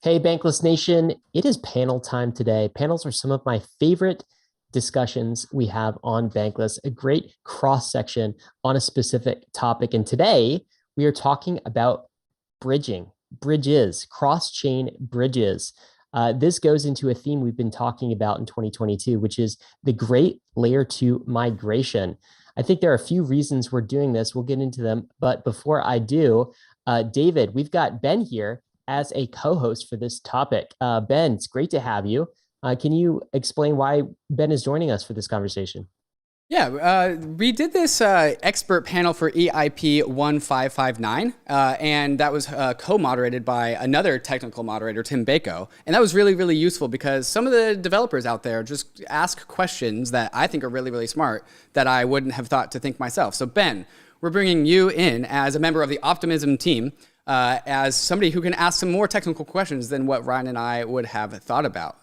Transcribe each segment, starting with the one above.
Hey, Bankless Nation, it is panel time today. Panels are some of my favorite discussions we have on Bankless, a great cross section on a specific topic. And today we are talking about bridges, cross chain bridges. This goes into a theme we've been talking about in 2022, which is the great layer two migration. I think there are a few reasons we're doing this. We'll get into them. But before I do, David, we've got Ben here as a co-host for this topic. Ben, it's great to have you. Can you explain why Ben is joining us for this conversation? Yeah, we did this expert panel for EIP 1559, and that was co-moderated by another technical moderator, Tim Bako. And that was really, really useful because some of the developers out there just ask questions that I think are really, really smart that I wouldn't have thought to think myself. So Ben, we're bringing you in as a member of the Optimism team, as somebody who can ask some more technical questions than what Ryan and I would have thought about.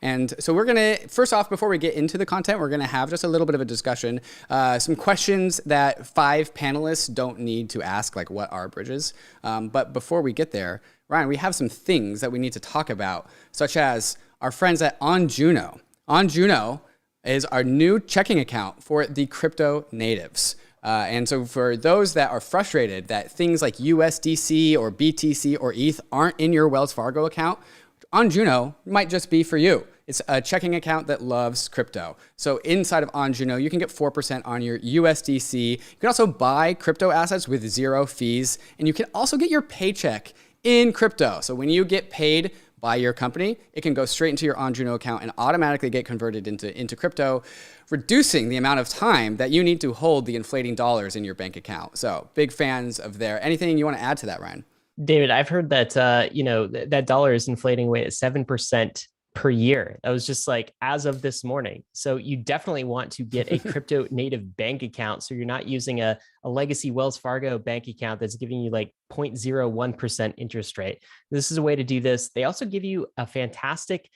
And so we're going to, first off, before we get into the content, we're going to have just a little bit of a discussion, some questions that 5 panelists don't need to ask, like what are bridges? But before we get there, Ryan, we have some things that we need to talk about, such as our friends at OnJuno. OnJuno is our new checking account for the crypto natives. And so for those that are frustrated that things like USDC or BTC or ETH aren't in your Wells Fargo account, OnJuno might just be for you. It's a checking account that loves crypto. So inside of OnJuno, you can get 4% on your USDC. You can also buy crypto assets with 0 fees. And you can also get your paycheck in crypto. So when you get paid by your company, it can go straight into your OnJuno account and automatically get converted into crypto, reducing the amount of time that you need to hold the inflating dollars in your bank account. So big fans of there. Anything you want to add to that, Ryan? David, I've heard that that dollar is inflating away at 7% per year. That was just like as of this morning. So you definitely want to get a crypto native bank account. So you're not using a legacy Wells Fargo bank account that's giving you like 0.01% interest rate. This is a way to do this. They also give you a fantastic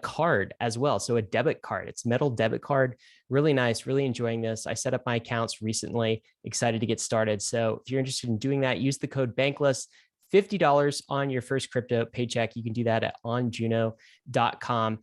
card as well. So a debit card, it's metal debit card, really nice, really enjoying this. I set up my accounts recently, excited to get started. So if you're interested in doing that, use the code Bankless. $50 on your first crypto paycheck. You can do that at onjuno.com.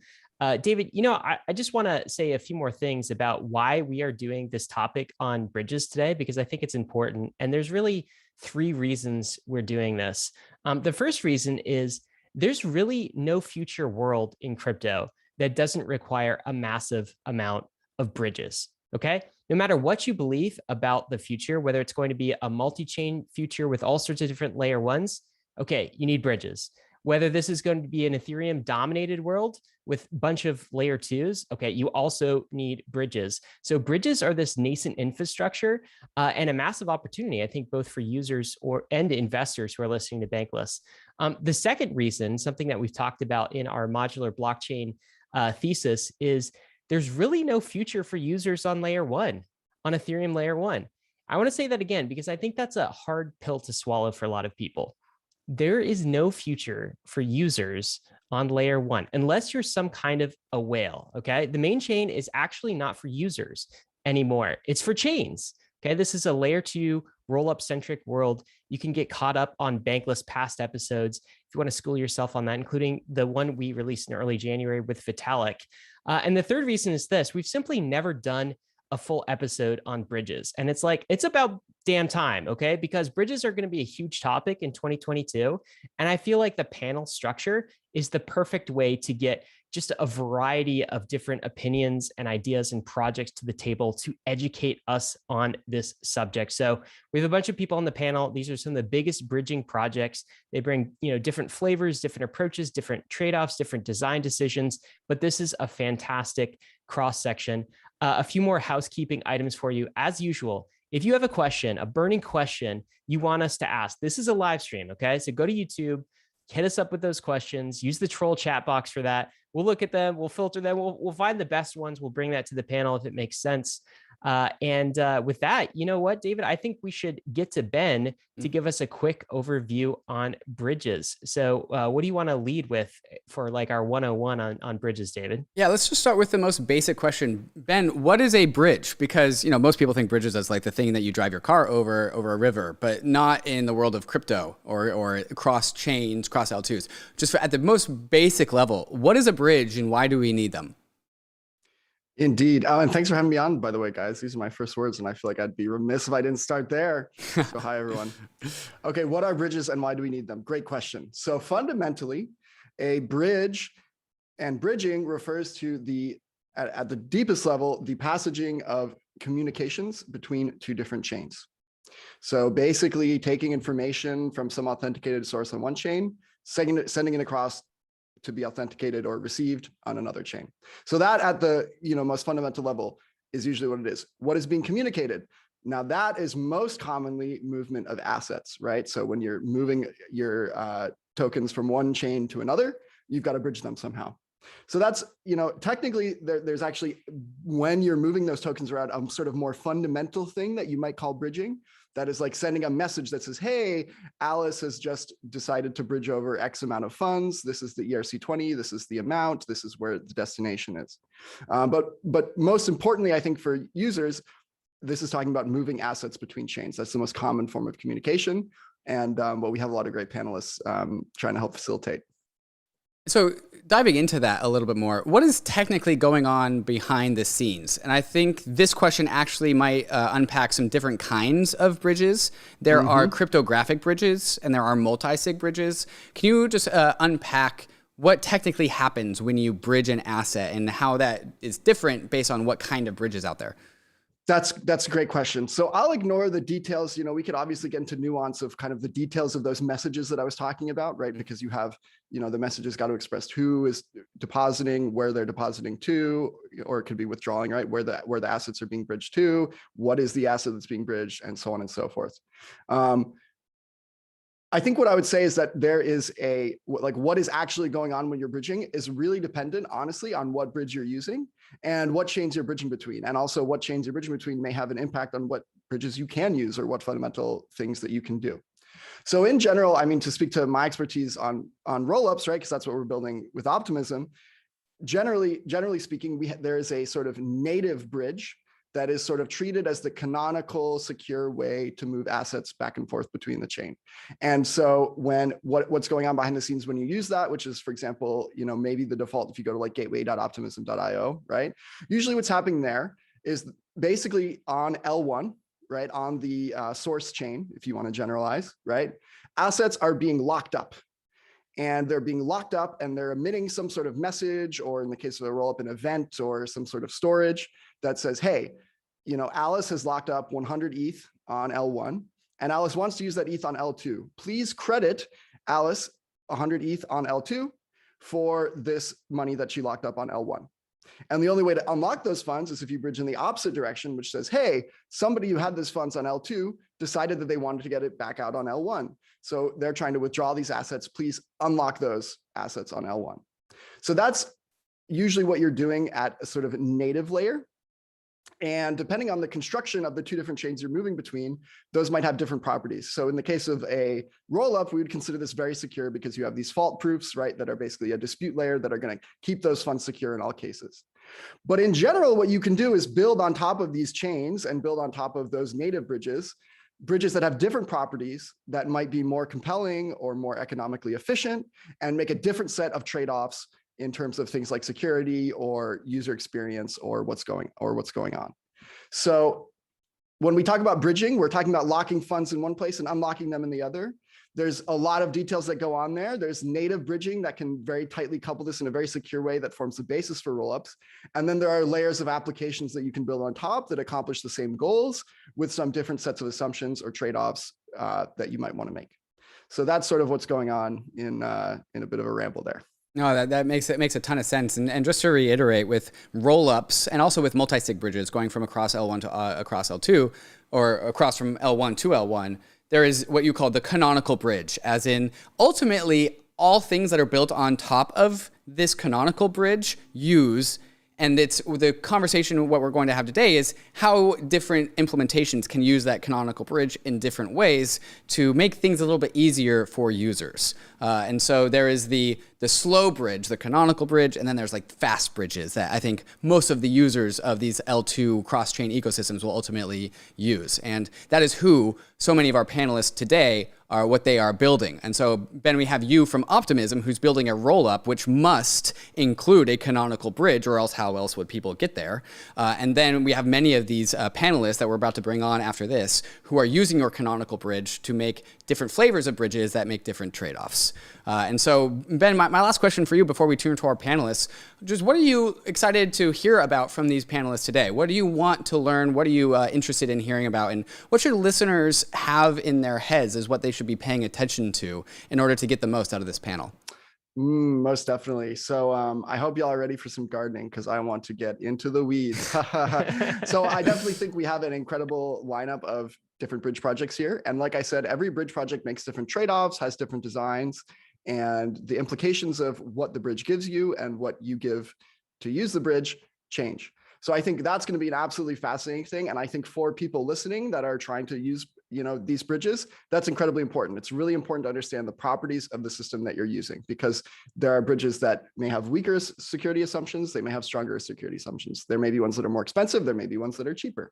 David, I just want to say a few more things about why we are doing this topic on bridges today, because I think it's important. And there's really 3 reasons we're doing this. The first reason is there's really no future world in crypto that doesn't require a massive amount of bridges. Okay. No matter what you believe about the future, whether it's going to be a multi-chain future with all sorts of different layer ones, okay, you need bridges. Whether this is going to be an Ethereum dominated world with a bunch of layer twos, okay, you also need bridges. So bridges are this nascent infrastructure and a massive opportunity, I think, both for users and investors who are listening to Bankless. The second reason, something that we've talked about in our modular blockchain thesis, is there's really no future for users on layer 1, on Ethereum layer 1. I want to say that again, because I think that's a hard pill to swallow for a lot of people. There is no future for users on layer 1, unless you're some kind of a whale, okay? The main chain is actually not for users anymore. It's for chains, okay? This is a layer 2 roll-up centric world. You can get caught up on Bankless past episodes if you want to school yourself on that, including the one we released in early January with Vitalik. And the third reason is this: we've simply never done a full episode on bridges. And it's about damn time, okay? Because bridges are going to be a huge topic in 2022. And I feel like the panel structure is the perfect way to get just a variety of different opinions and ideas and projects to the table to educate us on this subject. So we have a bunch of people on the panel. These are some of the biggest bridging projects. They bring, different flavors, different approaches, different trade-offs, different design decisions, but this is a fantastic cross section. A few more housekeeping items for you. As usual, if you have a question, a burning question you want us to ask, this is a live stream, okay? So go to YouTube, hit us up with those questions, use the troll chat box for that. We'll look at them, we'll filter them, we'll find the best ones, we'll bring that to the panel if it makes sense. With that, you know what, David, I think we should get to Ben to give us a quick overview on bridges. So what do you want to lead with for like our 101 on bridges, David? Yeah, let's just start with the most basic question. Ben, what is a bridge? Because, most people think bridges as like the thing that you drive your car over a river, but not in the world of crypto or cross chains, cross L2s. Just at the most basic level, what is a bridge and why do we need them? Indeed. And thanks for having me on, by the way, guys. These are my first words, and I feel like I'd be remiss if I didn't start there. So hi, everyone. Okay, what are bridges and why do we need them? Great question. So fundamentally, a bridge and bridging refers to at the deepest level, the passaging of communications between two different chains. So basically taking information from some authenticated source on one chain, sending it across to be authenticated or received on another chain. So that at the most fundamental level is usually what it is. What is being communicated? Now that is most commonly movement of assets, right? So when you're moving your tokens from one chain to another, you've got to bridge them somehow. So that's, technically there's actually, when you're moving those tokens around, a sort of more fundamental thing that you might call bridging. That is like sending a message that says, hey, Alice has just decided to bridge over X amount of funds. This is the ERC20, this is the amount, this is where the destination is. But most importantly, I think for users, this is talking about moving assets between chains. That's the most common form of communication. And what we have a lot of great panelists trying to help facilitate. So diving into that a little bit more, what is technically going on behind the scenes? And I think this question actually might unpack some different kinds of bridges. There are cryptographic bridges and there are multi-sig bridges. Can you just unpack what technically happens when you bridge an asset and how that is different based on what kind of bridge is out there? That's a great question. So I'll ignore the details. We could obviously get into nuance of kind of the details of those messages that I was talking about, right? Because you have, the messages got to express who is depositing, where they're depositing to, or it could be withdrawing, right? Where the assets are being bridged to, what is the asset that's being bridged, and so on and so forth. I think what I would say is that there is what is actually going on when you're bridging is really dependent, honestly, on what bridge you're using and what chains you're bridging between. And also what chains you're bridging between may have an impact on what bridges you can use or what fundamental things that you can do. So in general, I mean, to speak to my expertise on rollups, right? Because that's what we're building with Optimism. Generally speaking, there is a sort of native bridge that is sort of treated as the canonical secure way to move assets back and forth between the chain. And so what's going on behind the scenes when you use that, which is, for example, maybe the default, if you go to like gateway.optimism.io, right? Usually what's happening there is basically on L1, right? On the source chain, if you want to generalize, right? Assets are being locked up. And they're being locked up and they're emitting some sort of message, or in the case of a rollup, an event or some sort of storage that says, hey, Alice has locked up 100 ETH on L1 and Alice wants to use that ETH on L2. Please credit Alice 100 ETH on L2 for this money that she locked up on L1. And the only way to unlock those funds is if you bridge in the opposite direction, which says, hey, somebody who had those funds on L2 decided that they wanted to get it back out on L1. So they're trying to withdraw these assets. Please unlock those assets on L1. So that's usually what you're doing at a sort of native layer. And depending on the construction of the two different chains you're moving between, those might have different properties. So in the case of a rollup, we would consider this very secure because you have these fault proofs, right, that are basically a dispute layer that are going to keep those funds secure in all cases. But in general, what you can do is build on top of these chains and build on top of those native bridges that have different properties that might be more compelling or more economically efficient and make a different set of trade-offs in terms of things like security or user experience or what's going on. So when we talk about bridging, we're talking about locking funds in one place and unlocking them in the other. There's a lot of details that go on there. There's native bridging that can very tightly couple this in a very secure way that forms the basis for rollups. And then there are layers of applications that you can build on top that accomplish the same goals with some different sets of assumptions or trade-offs that you might want to make. So that's sort of what's going on in a bit of a ramble there. No, that makes a ton of sense. And just to reiterate, with rollups and also with multi-sig bridges going from across L1 to across L2, or across from L1 to L1, there is what you call the canonical bridge, as in ultimately all things that are built on top of this canonical bridge use And it's the conversation, what we're going to have today is how different implementations can use that canonical bridge in different ways to make things a little bit easier for users. And so there is the slow bridge, the canonical bridge, and then there's like fast bridges that I think most of the users of these L2 cross-chain ecosystems will ultimately use. And that is who so many of our panelists today are, what they are building. And so, Ben, we have you from Optimism, who's building a rollup which must include a canonical bridge, or else how else would people get there? And then we have many of these panelists that we're about to bring on after this who are using your canonical bridge to make different flavors of bridges that make different trade-offs. And so, Ben, my last question for you before we turn to our panelists, just what are you excited to hear about from these panelists today? What do you want to learn? What are you interested in hearing about? And what should listeners have in their heads as what they should be paying attention to in order to get the most out of this panel? Most definitely. So I hope y'all are ready for some gardening because I want to get into the weeds. So I definitely think we have an incredible lineup of different bridge projects here. And like I said, every bridge project makes different trade-offs, has different designs, and the implications of what the bridge gives you and what you give to use the bridge change. So I think that's going to be an absolutely fascinating thing. And I think for people listening that are trying to use, these bridges, that's incredibly important. It's really important to understand the properties of the system that you're using, because there are bridges that may have weaker security assumptions. They may have stronger security assumptions. There may be ones that are more expensive. There may be ones that are cheaper.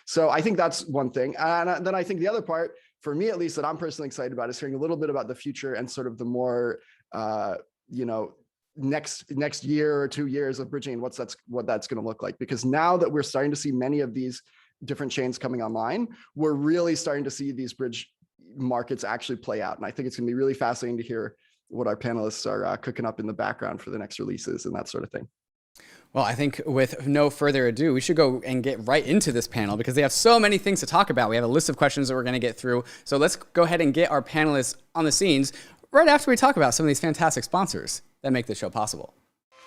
So I think that's one thing. And then I think the other part, for me at least, that I'm personally excited about is hearing a little bit about the future and sort of the more, next year or 2 years of bridging and what that's going to look like. Because now that we're starting to see many of these different chains coming online, we're really starting to see these bridge markets actually play out. And I think it's going to be really fascinating to hear what our panelists are cooking up in the background for the next releases and that sort of thing. Well, I think with no further ado, we should go and get right into this panel because they have so many things to talk about. We have a list of questions that we're going to get through. So let's go ahead and get our panelists on the scenes right after we talk about some of these fantastic sponsors that make this show possible.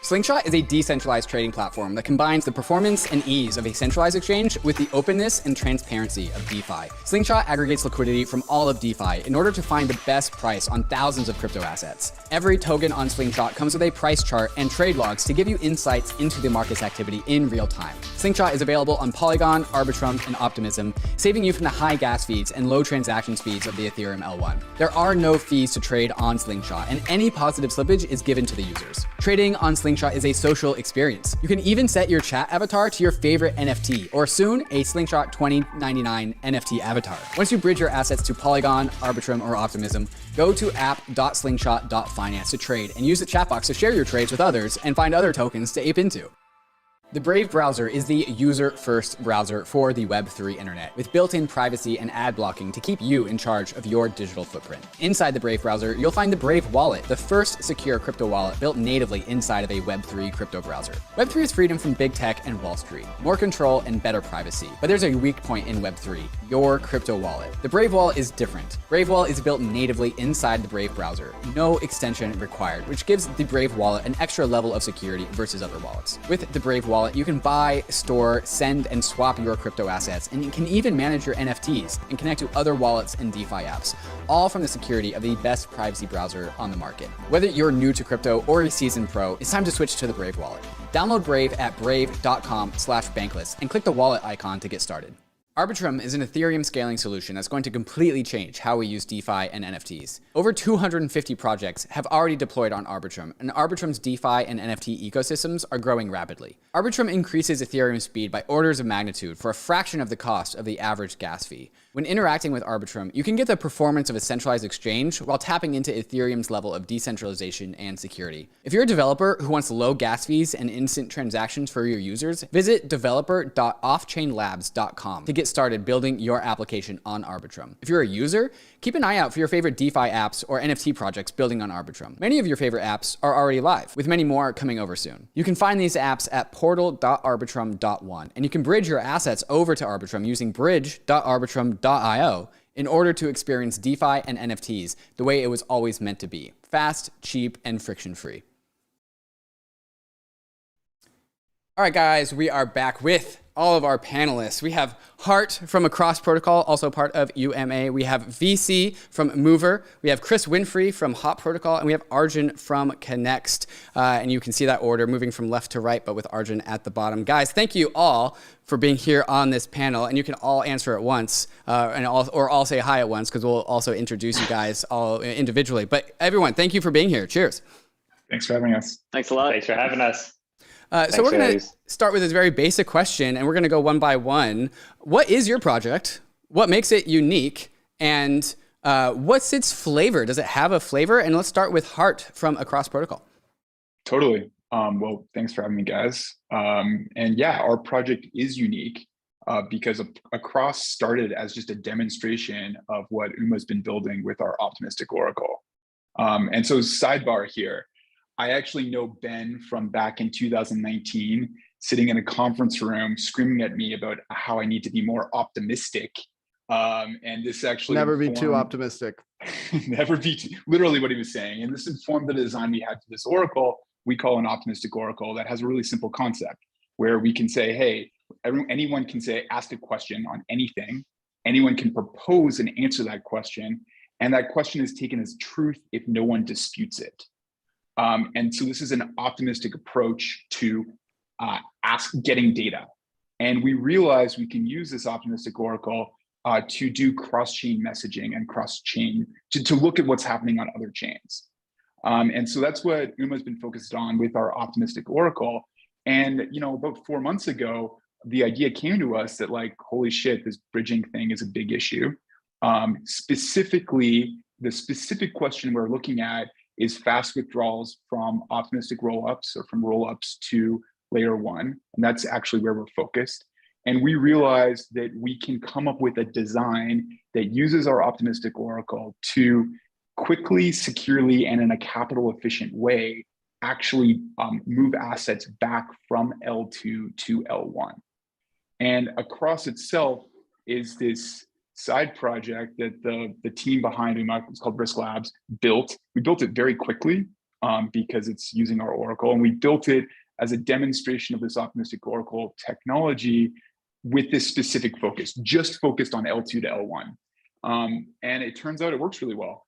Slingshot is a decentralized trading platform that combines the performance and ease of a centralized exchange with the openness and transparency of DeFi. Slingshot aggregates liquidity from all of DeFi in order to find the best price on thousands of crypto assets. Every token on Slingshot comes with a price chart and trade logs to give you insights into the market's activity in real time. Slingshot is available on Polygon, Arbitrum, and Optimism, saving you from the high gas fees and low transaction speeds of the Ethereum L1. There are no fees to trade on Slingshot, and any positive slippage is given to the users. Trading on Slingshot is a social experience. You can even set your chat avatar to your favorite NFT, or soon a Slingshot 2099 NFT avatar. Once you bridge your assets to Polygon, Arbitrum, or Optimism, go to app.slingshot.finance to trade and use the chat box to share your trades with others and find other tokens to ape into. The Brave browser is the user-first browser for the Web3 internet, with built-in privacy and ad blocking to keep you in charge of your digital footprint. Inside the Brave browser, you'll find the Brave Wallet, the first secure crypto wallet built natively inside of a Web3 crypto browser. Web3 is freedom from big tech and Wall Street, more control and better privacy. But there's a weak point in Web3, your crypto wallet. The Brave Wallet is different. Brave Wallet is built natively inside the Brave browser, no extension required, which gives the Brave Wallet an extra level of security versus other wallets. With the Brave Wallet, you can buy, store, send, and swap your crypto assets, and you can even manage your NFTs and connect to other wallets and DeFi apps, all from the security of the best privacy browser on the market. Whether you're new to crypto or a seasoned pro, it's time to switch to the Brave Wallet. Download Brave at brave.com/bankless and click the wallet icon to get started. Arbitrum is an Ethereum scaling solution that's going to completely change how we use DeFi and NFTs. Over 250 projects have already deployed on Arbitrum, and Arbitrum's DeFi and NFT ecosystems are growing rapidly. Arbitrum increases Ethereum speed by orders of magnitude for a fraction of the cost of the average gas fee. When interacting with Arbitrum, you can get the performance of a centralized exchange while tapping into Ethereum's level of decentralization and security. If you're a developer who wants low gas fees and instant transactions for your users, visit developer.offchainlabs.com to get started building your application on Arbitrum. If you're a user, keep an eye out for your favorite DeFi apps or NFT projects building on Arbitrum. Many of your favorite apps are already live, with many more coming over soon. You can find these apps at portal.arbitrum.one, and you can bridge your assets over to Arbitrum using bridge.arbitrum.io in order to experience DeFi and NFTs the way it was always meant to be: fast, cheap, and friction-free. All right, guys, we are back with all of our panelists. We have Hart from Across Protocol, also part of UMA. We have VC from MOVR. We have Chris Whinfrey from Hop Protocol, and we have Arjun from Connext. And you can see that order moving from left to right, but with Arjun at the bottom. Guys, thank you all for being here on this panel, and you can all answer at once, or all say hi at once, because we'll also introduce you guys all individually. But everyone, thank you for being here. Cheers. Thanks for having us. Thanks a lot. Thanks for having us. So we're going to start with this very basic question, and we're going to go one by one. What is your project? What makes it unique? And what's its flavor? Does it have a flavor? And let's start with Hart from Across Protocol. Totally. Well, thanks for having me, guys. And yeah, our project is unique because Across started as just a demonstration of what Uma's been building with our optimistic oracle. And so sidebar here, I actually know Ben from back in 2019, sitting in a conference room, screaming at me about how I need to be more optimistic. And this actually never be too optimistic. Never be literally what he was saying. And this informed the design we had for this oracle. We call an optimistic oracle that has a really simple concept where we can say, hey, anyone can ask a question on anything. Anyone can propose and answer that question. And that question is taken as truth if no one disputes it. And so this is an optimistic approach to getting data. And we realize we can use this optimistic oracle to do cross-chain messaging and cross-chain, to look at what's happening on other chains. And so that's what Uma's been focused on with our optimistic oracle. And about 4 months ago, the idea came to us that like, holy shit, this bridging thing is a big issue. Specifically, the specific question we're looking at is fast withdrawals from optimistic rollups or from rollups to layer 1. And that's actually where we're focused. And we realized that we can come up with a design that uses our optimistic oracle to quickly, securely, and in a capital efficient way, actually move assets back from L2 to L1. And Across itself is this side project that the team behind Uma, it's called Risk Labs, built. We built it very quickly because it's using our oracle, and we built it as a demonstration of this optimistic oracle technology with this specific focus, just focused on L2 to L1. And it turns out it works really well,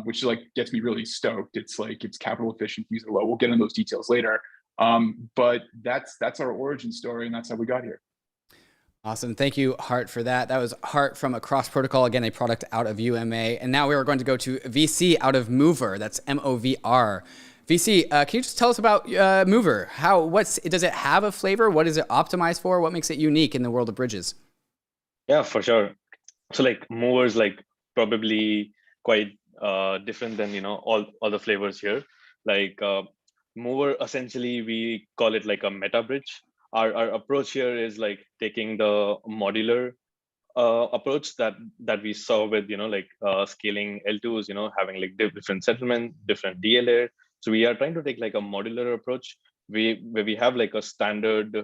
which like gets me really stoked. It's like, it's capital efficient, user low. We'll get into those details later. But that's our origin story, and that's how we got here. Awesome. Thank you, Hart, for that. That was Hart from Across Protocol, again, a product out of UMA. And now we are going to go to VC out of MOVR. That's MOVR. VC, can you just tell us about MOVR? Does it have a flavor? What is it optimized for? What makes it unique in the world of bridges? Yeah, for sure. So like MOVR is like probably quite different than all the flavors here. Like MOVR, essentially we call it like a meta bridge. Our approach here is like taking the modular approach that we saw with scaling L2s, having like different settlement, different DA layer. So we are trying to take like a modular approach where we have like a standard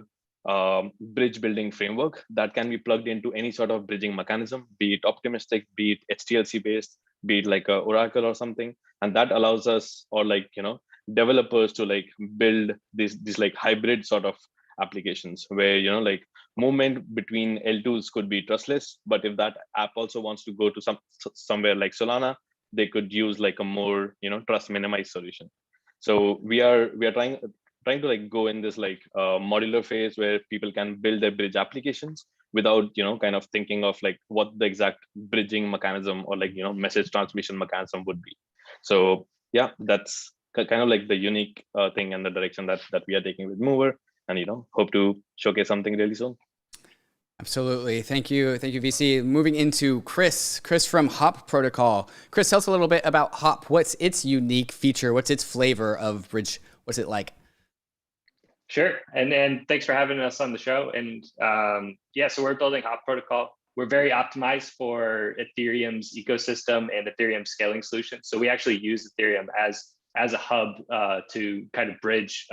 bridge building framework that can be plugged into any sort of bridging mechanism, be it optimistic, be it HTLC based, be it like a Oracle or something, and that allows us, or like developers, to like build these like hybrid sort of applications where like movement between L2s could be trustless, but if that app also wants to go to somewhere like Solana, they could use like a more trust minimized solution. So we are trying to like go in this like modular phase where people can build their bridge applications without kind of thinking of like what the exact bridging mechanism or like message transmission mechanism would be. So yeah, that's kind of like the unique thing and the direction that we are taking with MOVR. And hope to showcase something really soon. Absolutely. Thank you, VC. Moving into Chris from Hop Protocol. Chris, tell us a little bit about Hop. What's its unique feature? What's its flavor of bridge? What's it like? Sure. And thanks for having us on the show. And so we're building Hop Protocol. We're very optimized for Ethereum's ecosystem and Ethereum scaling solutions. So we actually use Ethereum as a hub to kind of bridge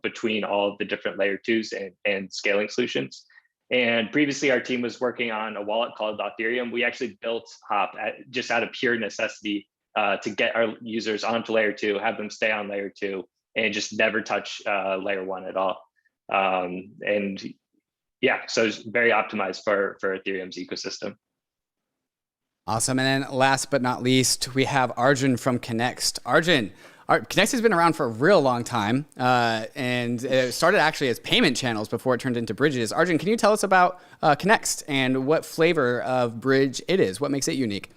between all of the different layer 2s and scaling solutions. And previously our team was working on a wallet called Ethereum. We actually built Hop just out of pure necessity to get our users onto layer 2, have them stay on layer 2, and just never touch layer 1 at all. And Yeah, so it's very optimized for Ethereum's ecosystem. Awesome. And then last but not least, we have Arjun from Connext. Arjun, Connext has been around for a real long time, and it started actually as payment channels before it turned into bridges. Arjun, can you tell us about Connext and what flavor of bridge it is? What makes it unique?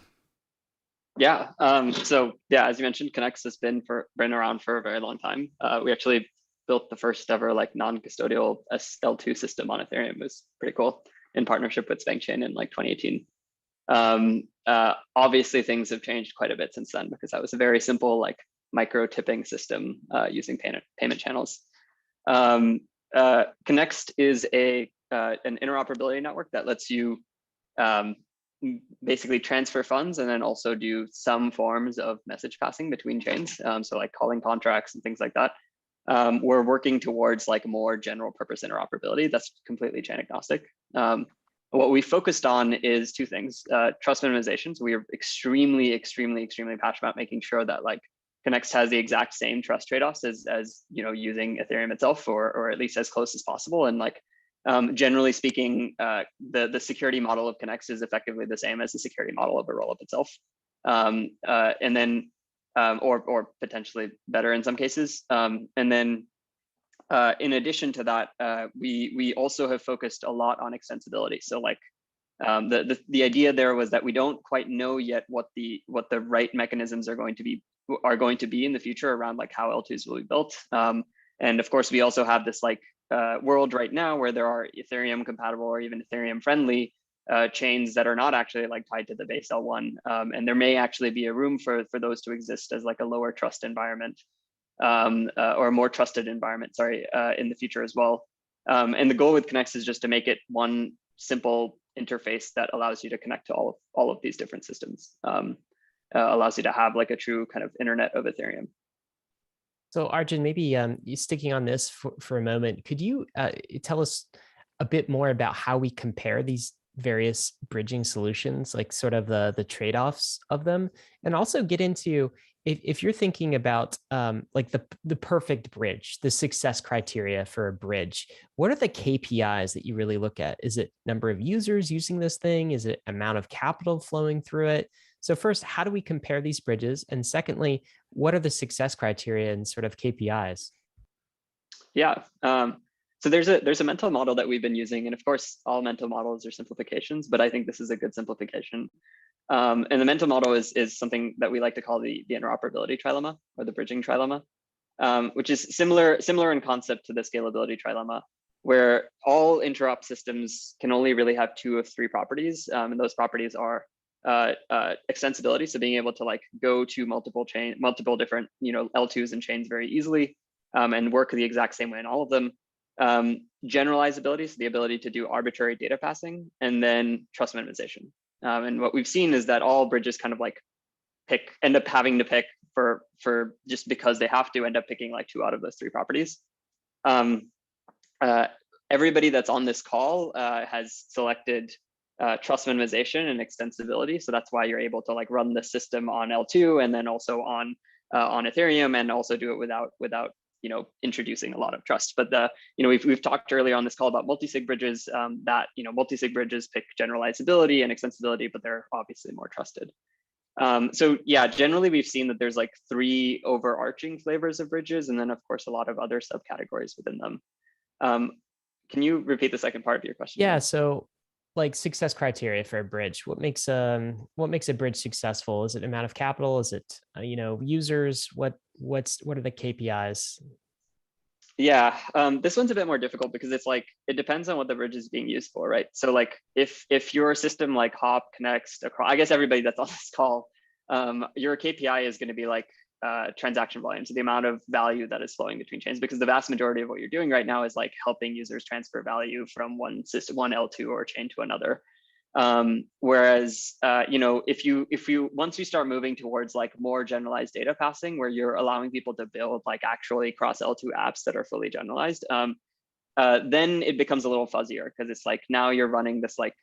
Yeah. So yeah, as you mentioned, Connext has been around for a very long time. We actually built the first ever like non-custodial L2 system on Ethereum. It was pretty cool in partnership with SpankChain in like 2018. Obviously, things have changed quite a bit since then because that was a very simple like micro tipping system using payment channels. Connext is an interoperability network that lets you basically transfer funds and then also do some forms of message passing between chains. So like calling contracts and things like that. We're working towards like more general purpose interoperability that's completely chain agnostic. What we focused on is two things: trust minimization. So we are extremely passionate about making sure that like Connext has the exact same trust trade-offs as using Ethereum itself, or at least as close as possible. And like generally speaking, the security model of Connext is effectively the same as the security model of a rollup itself, and then or potentially better in some cases. And then in addition to that, we also have focused a lot on extensibility. So like the idea there was that we don't quite know yet what the right mechanisms are going to be in the future around like how L2s will be built. And of course, we also have this like world right now where there are Ethereum compatible or even Ethereum friendly chains that are not actually like tied to the base L1. And there may actually be a room for those to exist as like a lower trust environment. Or a more trusted environment, in the future as well. And the goal with Connext is just to make it one simple interface that allows you to connect to all of these different systems, allows you to have like a true kind of internet of Ethereum. So Arjun, maybe you sticking on this for a moment, could you tell us a bit more about how we compare these various bridging solutions, like sort of the trade-offs of them, and also get into if you're thinking about like the perfect bridge, the success criteria for a bridge, what are the KPIs that you really look at? Is it number of users using this thing? Is it amount of capital flowing through it? So first, how do we compare these bridges? And secondly, what are the success criteria and sort of KPIs? Yeah. So there's a mental model that we've been using, and of course, all mental models are simplifications, but I think this is a good simplification. And the mental model is something that we like to call the interoperability trilemma or the bridging trilemma, which is similar in concept to the scalability trilemma, where all interop systems can only really have 2 of 3 properties, and those properties are extensibility, so being able to like go to multiple different L2s and chains very easily, and work the exact same way in all of them. Generalizability, so the ability to do arbitrary data passing, and then trust minimization. And what we've seen is that all bridges kind of like end up having to pick for just because they have to end up picking like 2 out of those 3 properties. Everybody that's on this call has selected trust minimization and extensibility. So that's why you're able to like run the system on L2 and then also on Ethereum, and also do it without introducing a lot of trust. But we've talked earlier on this call about multi-sig bridges, that multi-sig bridges pick generalizability and extensibility, but they're obviously more trusted. So yeah, generally we've seen that there's like 3 overarching flavors of bridges, and then of course a lot of other subcategories within them. Can you repeat the second part of your question? Yeah. So like success criteria for a bridge, what makes a bridge successful? Is it amount of capital? Is it users? What are the KPIs? Yeah, this one's a bit more difficult because it's like it depends on what the bridge is being used for, right? So like if your system like Hop connects across, I guess everybody that's on this call, your KPI is going to be like transaction volume, so the amount of value that is flowing between chains, because the vast majority of what you're doing right now is like helping users transfer value from one system, one L2 or chain to another. Whereas if you once you start moving towards like more generalized data passing, where you're allowing people to build like actually cross L2 apps that are fully generalized, then it becomes a little fuzzier, because it's like now you're running this like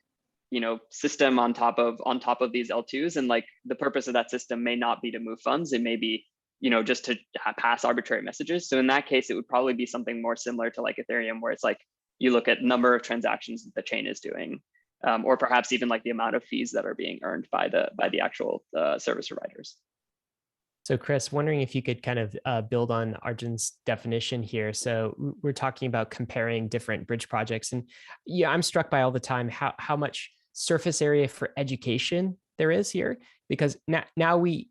system on top of these L2s, and like the purpose of that system may not be to move funds, it may be just to pass arbitrary messages. So in that case, it would probably be something more similar to like Ethereum, where it's like you look at number of transactions that the chain is doing, or perhaps even like the amount of fees that are being earned by the actual service providers. So Chris, wondering if you could kind of build on Arjun's definition here. So we're talking about comparing different bridge projects, and yeah, I'm struck by all the time how much surface area for education there is here, because now we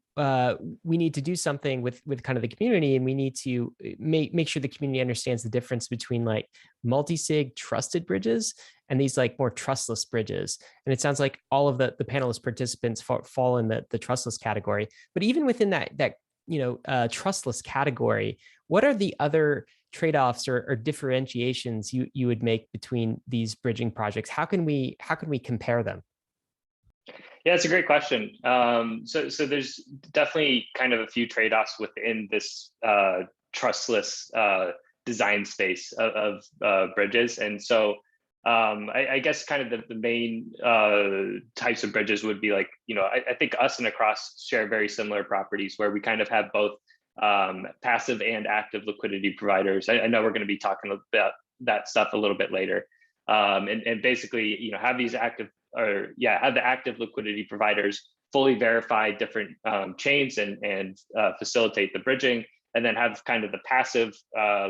need to do something with kind of the community, and we need to make sure the community understands the difference between like multi-sig trusted bridges and these like more trustless bridges. And it sounds like all of the panelist participants fall in the trustless category. But even within that trustless category, what are the other trade-offs or differentiations you would make between these bridging projects? How can we compare them? Yeah, it's a great question. So there's definitely kind of a few trade-offs within this trustless design space of bridges. And so I guess kind of the main types of bridges would be like, I think us and Across share very similar properties where we kind of have both passive and active liquidity providers. I know we're going to be talking about that stuff a little bit later. And basically, have these have the active liquidity providers fully verify different chains and facilitate the bridging, and then have kind of the passive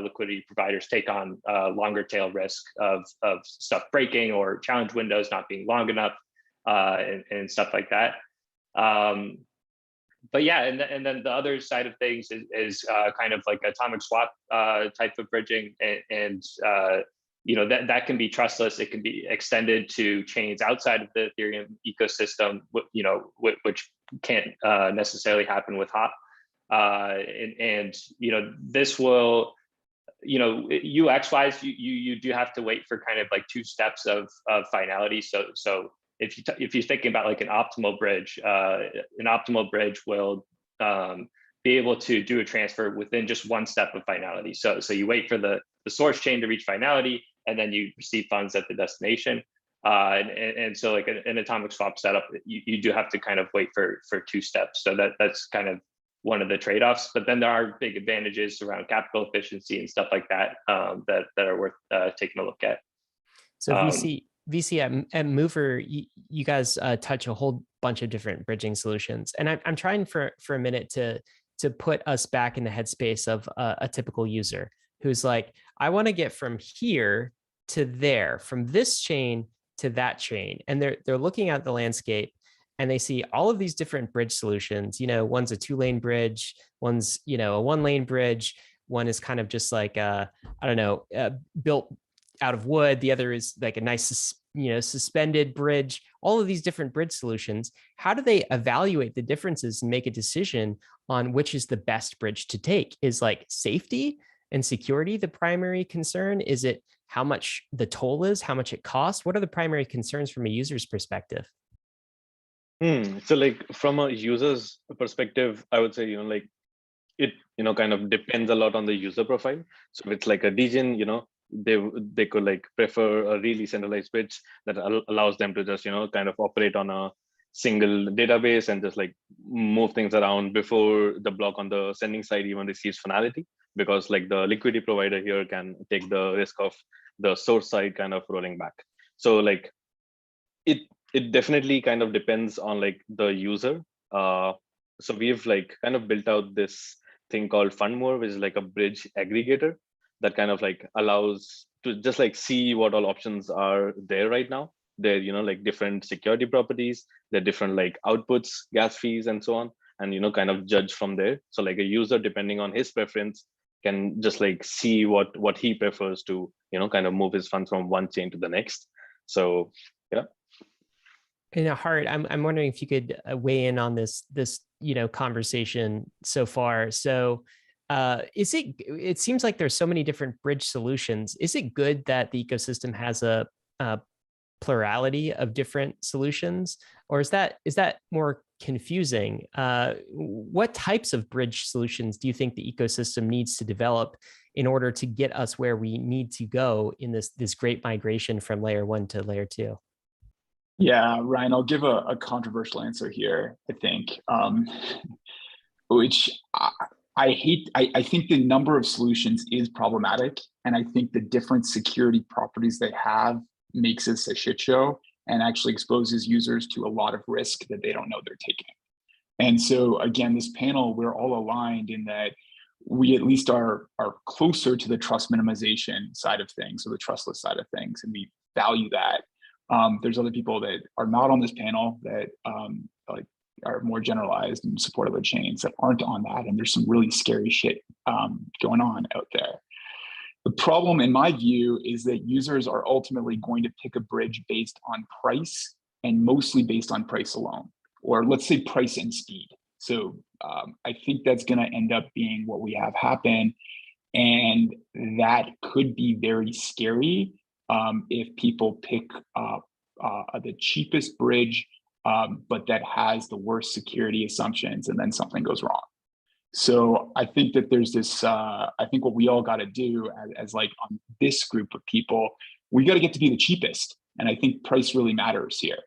liquidity providers take on longer tail risk of stuff breaking or challenge windows not being long enough and stuff like that. But yeah, and then the other side of things is kind of like atomic swap type of bridging, and that can be trustless. It can be extended to chains outside of the Ethereum ecosystem, which can't necessarily happen with Hop. And this will, UX wise, you do have to wait for kind of like two steps of finality. So if you're thinking about like an optimal bridge will be able to do a transfer within just one step of finality. So you wait for the source chain to reach finality, and then you receive funds at the destination. And so like an atomic swap setup, you do have to kind of wait for two steps. So that's kind of one of the trade-offs. But then there are big advantages around capital efficiency and stuff like that that are worth taking a look at. So VC at MOVR, you guys touch a whole bunch of different bridging solutions, and I'm trying for a minute to put us back in the headspace of a typical user who's like, I want to get from here to there, from this chain to that chain, and they're looking at the landscape and they see all of these different bridge solutions. One's a 2-lane bridge, one's a 1-lane bridge, one is kind of just like built out of wood, the other is like a nice suspended bridge. All of these different bridge solutions, how do they evaluate the differences and make a decision on which is the best bridge to take? Is like safety and security the primary concern? Is it how much the toll is, how much it costs? What are the primary concerns from a user's perspective? So like from a user's perspective, I would say, it kind of depends a lot on the user profile. So if it's like a degen, they could like prefer a really centralized bridge that allows them to just kind of operate on a single database and just like move things around before the block on the sending side even receives finality, because like the liquidity provider here can take the risk of the source side kind of rolling back. So like it definitely kind of depends on like the user. So we've like kind of built out this thing called Fundmore, which is like a bridge aggregator that kind of like allows to just like see what all options are there right now. They're like different security properties, they're different like outputs, gas fees, and so on, and kind of judge from there. So like a user, depending on his preference, can just like see what he prefers to kind of move his funds from one chain to the next. So yeah. Hart, I'm wondering if you could weigh in on this conversation so far. So it seems like there's so many different bridge solutions. Is it good that the ecosystem has a plurality of different solutions, or is that more confusing? What types of bridge solutions do you think the ecosystem needs to develop in order to get us where we need to go in this great migration from layer 1 to layer 2? Yeah, Ryan, I'll give a controversial answer here, I think, which I think the number of solutions is problematic. And I think the different security properties they have makes this a shit show and actually exposes users to a lot of risk that they don't know they're taking. And so again, this panel, we're all aligned in that we at least are closer to the trust minimization side of things, or the trustless side of things, and we value that. There's other people that are not on this panel that like are more generalized and support other chains that aren't on that, and there's some really scary shit going on out there. The problem, in my view, is that users are ultimately going to pick a bridge based on price, and mostly based on price alone, or let's say price and speed. So I think that's going to end up being what we have happen, and that could be very scary if people pick the cheapest bridge, but that has the worst security assumptions, and then something goes wrong. So I think that there's this, I think what we all got to do as like on this group of people, we got to get to be the cheapest. And I think price really matters here.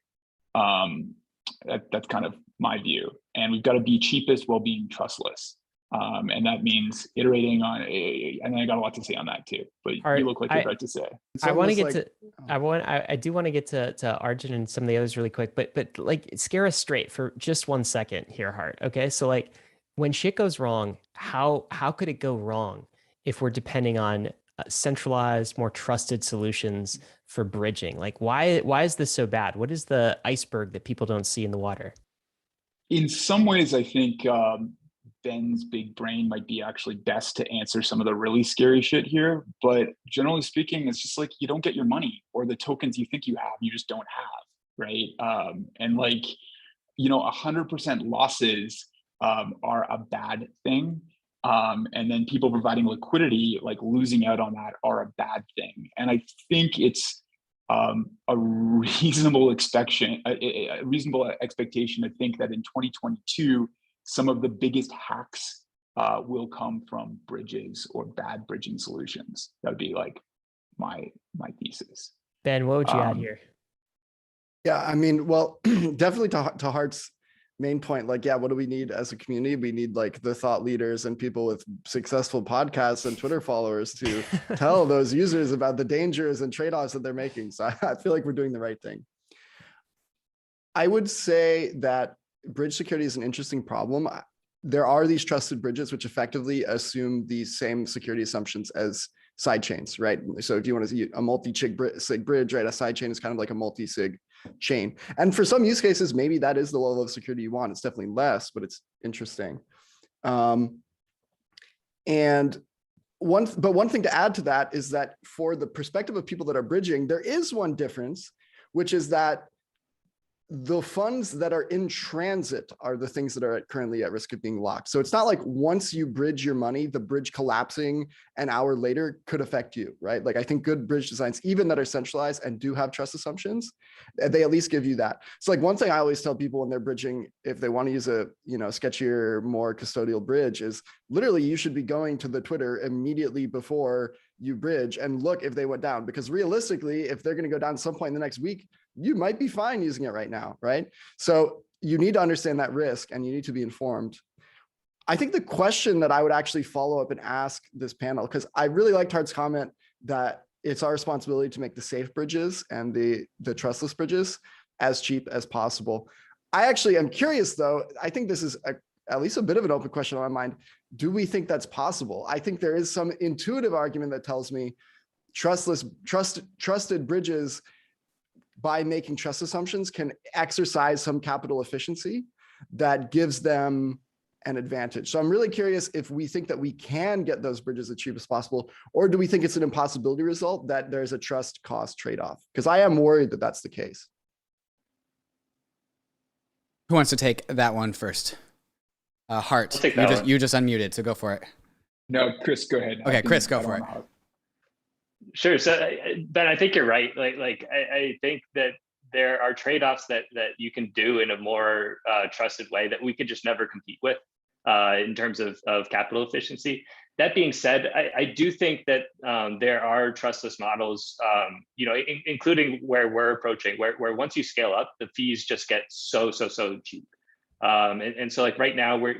That's kind of my view. And we've got to be cheapest while being trustless. And that means iterating on and I got a lot to say on that too, but you look like you're about to say. I want to get to, I do want to get to Arjun and some of the others really quick, but like scare us straight for just 1 second here, Hart. Okay. So like when shit goes wrong, how could it go wrong if we're depending on centralized, more trusted solutions for bridging? Like why is this so bad? What is the iceberg that people don't see in the water? In some ways, I think Ben's big brain might be actually best to answer some of the really scary shit here. But generally speaking, it's just like you don't get your money, or the tokens you think you have, you just don't have, right? And like, 100% losses are a bad thing. And then people providing liquidity, like losing out on that, are a bad thing. And I think it's a reasonable expectation to think that in 2022, some of the biggest hacks will come from bridges or bad bridging solutions. That would be like my thesis. Ben, what would you add here? Yeah, I mean, well, definitely to Hart's main point, like, yeah, what do we need as a community? We need like the thought leaders and people with successful podcasts and Twitter followers to tell those users about the dangers and trade-offs that they're making. So I feel like we're doing the right thing. I would say that bridge security is an interesting problem. There are these trusted bridges which effectively assume the same security assumptions as sidechains, right? So if you want to see a multi-sig bridge, right, a sidechain is kind of like a multi-sig chain. And for some use cases, maybe that is the level of security you want. It's definitely less, but it's interesting. And one thing to add to that is that for the perspective of people that are bridging, there is one difference, which is that the funds that are in transit are the things that are currently at risk of being locked. So it's not like once you bridge your money, the bridge collapsing an hour later could affect you, right? Like I think good bridge designs, even that are centralized and do have trust assumptions, they at least give you that. So like one thing I always tell people when they're bridging, if they want to use a sketchier, more custodial bridge, is literally you should be going to the Twitter immediately before you bridge and look if they went down, because realistically, if they're going to go down at some point in the next week, you might be fine using it right now, right? So you need to understand that risk and you need to be informed. I think the question that I would actually follow up and ask this panel, because I really liked Hart's comment that it's our responsibility to make the safe bridges and the trustless bridges as cheap as possible. I actually am curious though, I think this is at least a bit of an open question on my mind. Do we think that's possible? I think there is some intuitive argument that tells me trusted bridges, by making trust assumptions, can exercise some capital efficiency that gives them an advantage. So I'm really curious if we think that we can get those bridges as cheap as possible, or do we think it's an impossibility result that there's a trust cost trade-off? Because I am worried that that's the case. Who wants to take that one first? Hart, you just unmuted, so go for it. No, Chris, go ahead. Okay, Chris, go for it. Sure. So Ben, I think you're right. I think that there are trade-offs that you can do in a more trusted way that we could just never compete with in terms of capital efficiency. That being said, I do think that there are trustless models, including where we're approaching, where once you scale up, the fees just get so cheap. And so like right now we're,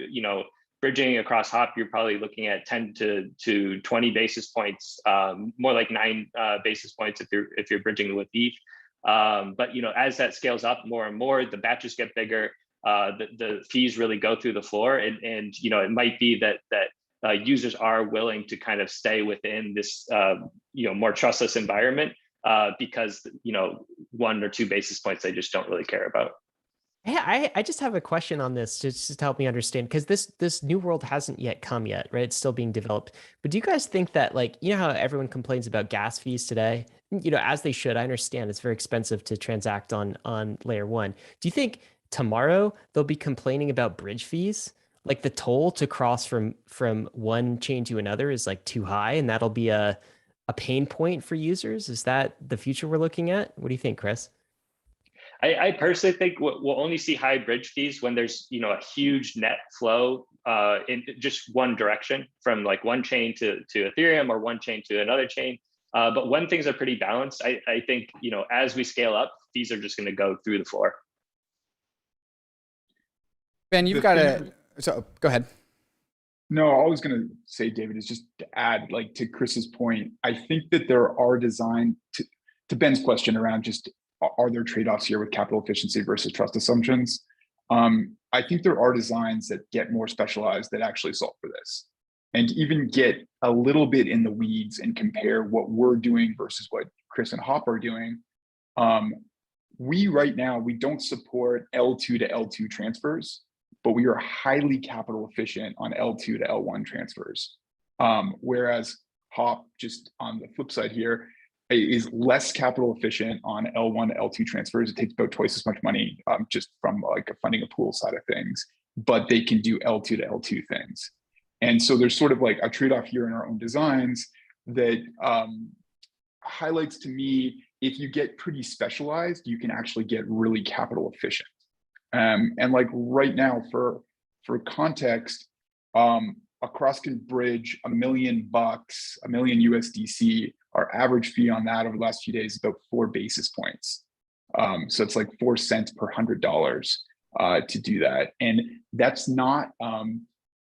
bridging across Hop, you're probably looking at 10 to 20 basis points, more like 9 basis points if you're bridging with ETH. But as that scales up more and more, the batches get bigger. The fees really go through the floor, and it might be that users are willing to kind of stay within this more trustless environment because 1 or 2 basis points they just don't really care about. Hey, I just have a question on this just to help me understand, because this new world hasn't yet come yet, right? It's still being developed. But do you guys think that, like, how everyone complains about gas fees today, as they should? I understand it's very expensive to transact on layer 1. Do you think tomorrow they'll be complaining about bridge fees? Like the toll to cross from one chain to another is like too high, and that'll be a pain point for users? Is that the future we're looking at? What do you think, Chris? I personally think we'll only see high bridge fees when there's a huge net flow in just one direction, from like one chain to Ethereum or one chain to another chain. But when things are pretty balanced, I think as we scale up, fees are just going to go through the floor. Ben, you've got to. So go ahead. No, all I was going to say, David, is just to add, like, to Chris's point. I think that there are designed to Ben's question around just, are there trade-offs here with capital efficiency versus trust assumptions? I think there are designs that get more specialized that actually solve for this, and even get a little bit in the weeds and compare what we're doing versus what Chris and Hop are doing. We right now, we don't support L2 to L2 transfers, but we are highly capital efficient on L2 to L1 transfers. Whereas Hop, just on the flip side here, is less capital efficient on L1 to L2 transfers. It takes about twice as much money just from like a funding a pool side of things, but they can do L2 to L2 things. And so there's sort of like a trade-off here in our own designs that highlights to me, if you get pretty specialized, you can actually get really capital efficient. And like right now, for context, a cross can bridge $1 million, $1 million USDC. Our average fee on that over the last few days is about 4 basis points. So it's like 4 cents per $100 to do that. And that's not,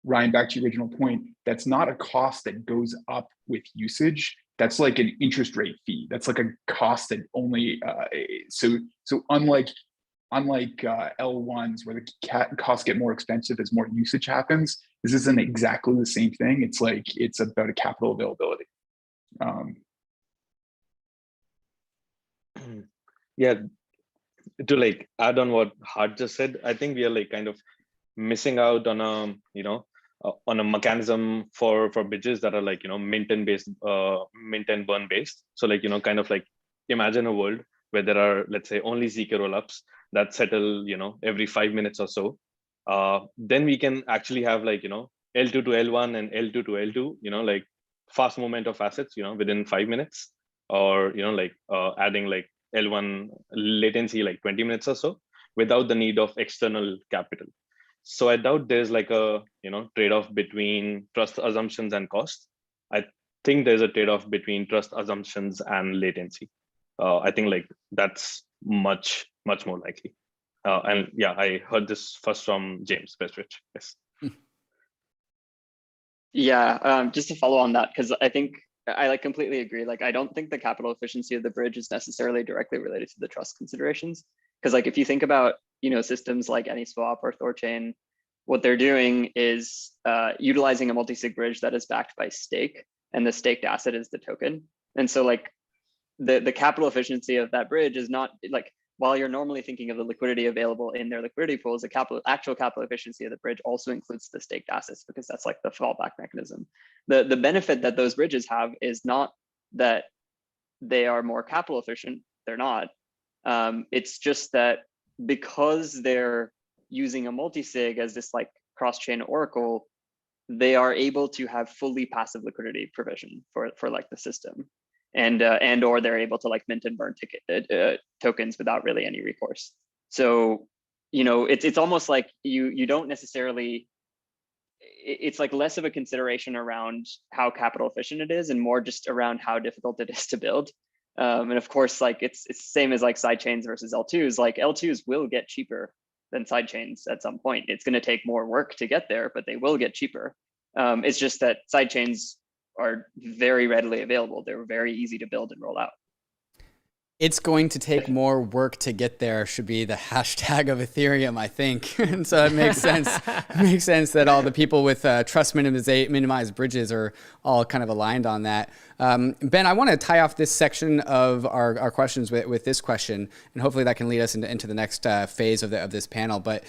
Ryan, back to your original point, that's not a cost that goes up with usage. That's like an interest rate fee. That's like a cost that only, so unlike L1s where the costs get more expensive as more usage happens, this isn't exactly the same thing. It's like, it's about a capital availability. Yeah, to like add on what Hart just said, I think we are like kind of missing out on a on a mechanism for bridges that are like mint and burn based. So like kind of like imagine a world where there are, let's say, only ZK rollups that settle every 5 minutes or so. Then we can actually have like L2 to L1 and L2 to L2 like fast movement of assets within 5 minutes, or like adding like L1 latency like 20 minutes or so without the need of external capital. So I doubt there's like a trade-off between trust assumptions and cost. I think there's a trade-off between trust assumptions and latency. I think like that's much more likely. And yeah, I heard this first from James Bestwich. Yes. Yeah, just to follow on that, because I think I like completely agree. Like, I don't think the capital efficiency of the bridge is necessarily directly related to the trust considerations. Because like, if you think about, systems like AnySwap or Thorchain, what they're doing is utilizing a multi-sig bridge that is backed by stake, and the staked asset is the token. And so like the capital efficiency of that bridge is not like, while you're normally thinking of the liquidity available in their liquidity pools, the actual capital efficiency of the bridge also includes the staked assets, because that's like the fallback mechanism. The benefit that those bridges have is not that they are more capital efficient. They're not. It's just that because they're using a multi-sig as this like cross-chain oracle, they are able to have fully passive liquidity provision for like the system. And or they're able to like mint and burn tokens without really any recourse. So it's almost like you don't necessarily. It's like less of a consideration around how capital efficient it is, and more just around how difficult it is to build. And of course, like it's the same as like side chains versus L2s. Like L2s will get cheaper than sidechains at some point. It's going to take more work to get there, but they will get cheaper. It's just that sidechains are very readily available. They're very easy to build and roll out. It's going to take more work to get there should be the hashtag of Ethereum, I think. And so it makes sense. It makes sense that all the people with trust minimized bridges are all kind of aligned on that. Ben, I want to tie off this section of our questions with this question, and hopefully that can lead us into the next phase of this panel. But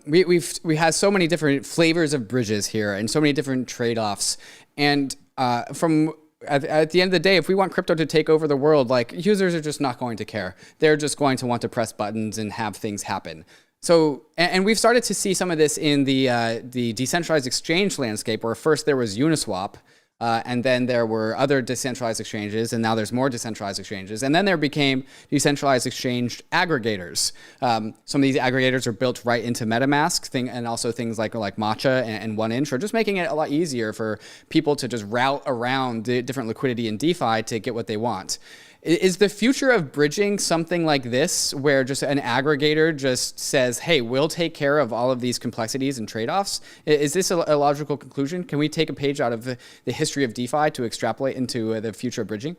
we have so many different flavors of bridges here and so many different trade-offs. And at the end of the day, if we want crypto to take over the world, like, users are just not going to care. They're just going to want to press buttons and have things happen. So, and we've started to see some of this in the decentralized exchange landscape, where first there was Uniswap, and then there were other decentralized exchanges, and now there's more decentralized exchanges. And then there became decentralized exchange aggregators. Some of these aggregators are built right into MetaMask, and also things like Matcha and 1inch are just making it a lot easier for people to just route around the different liquidity in DeFi to get what they want. Is the future of bridging something like this, where just an aggregator just says, hey, we'll take care of all of these complexities and trade-offs? Is this a logical conclusion? Can we take a page out of the history of DeFi to extrapolate into the future of bridging?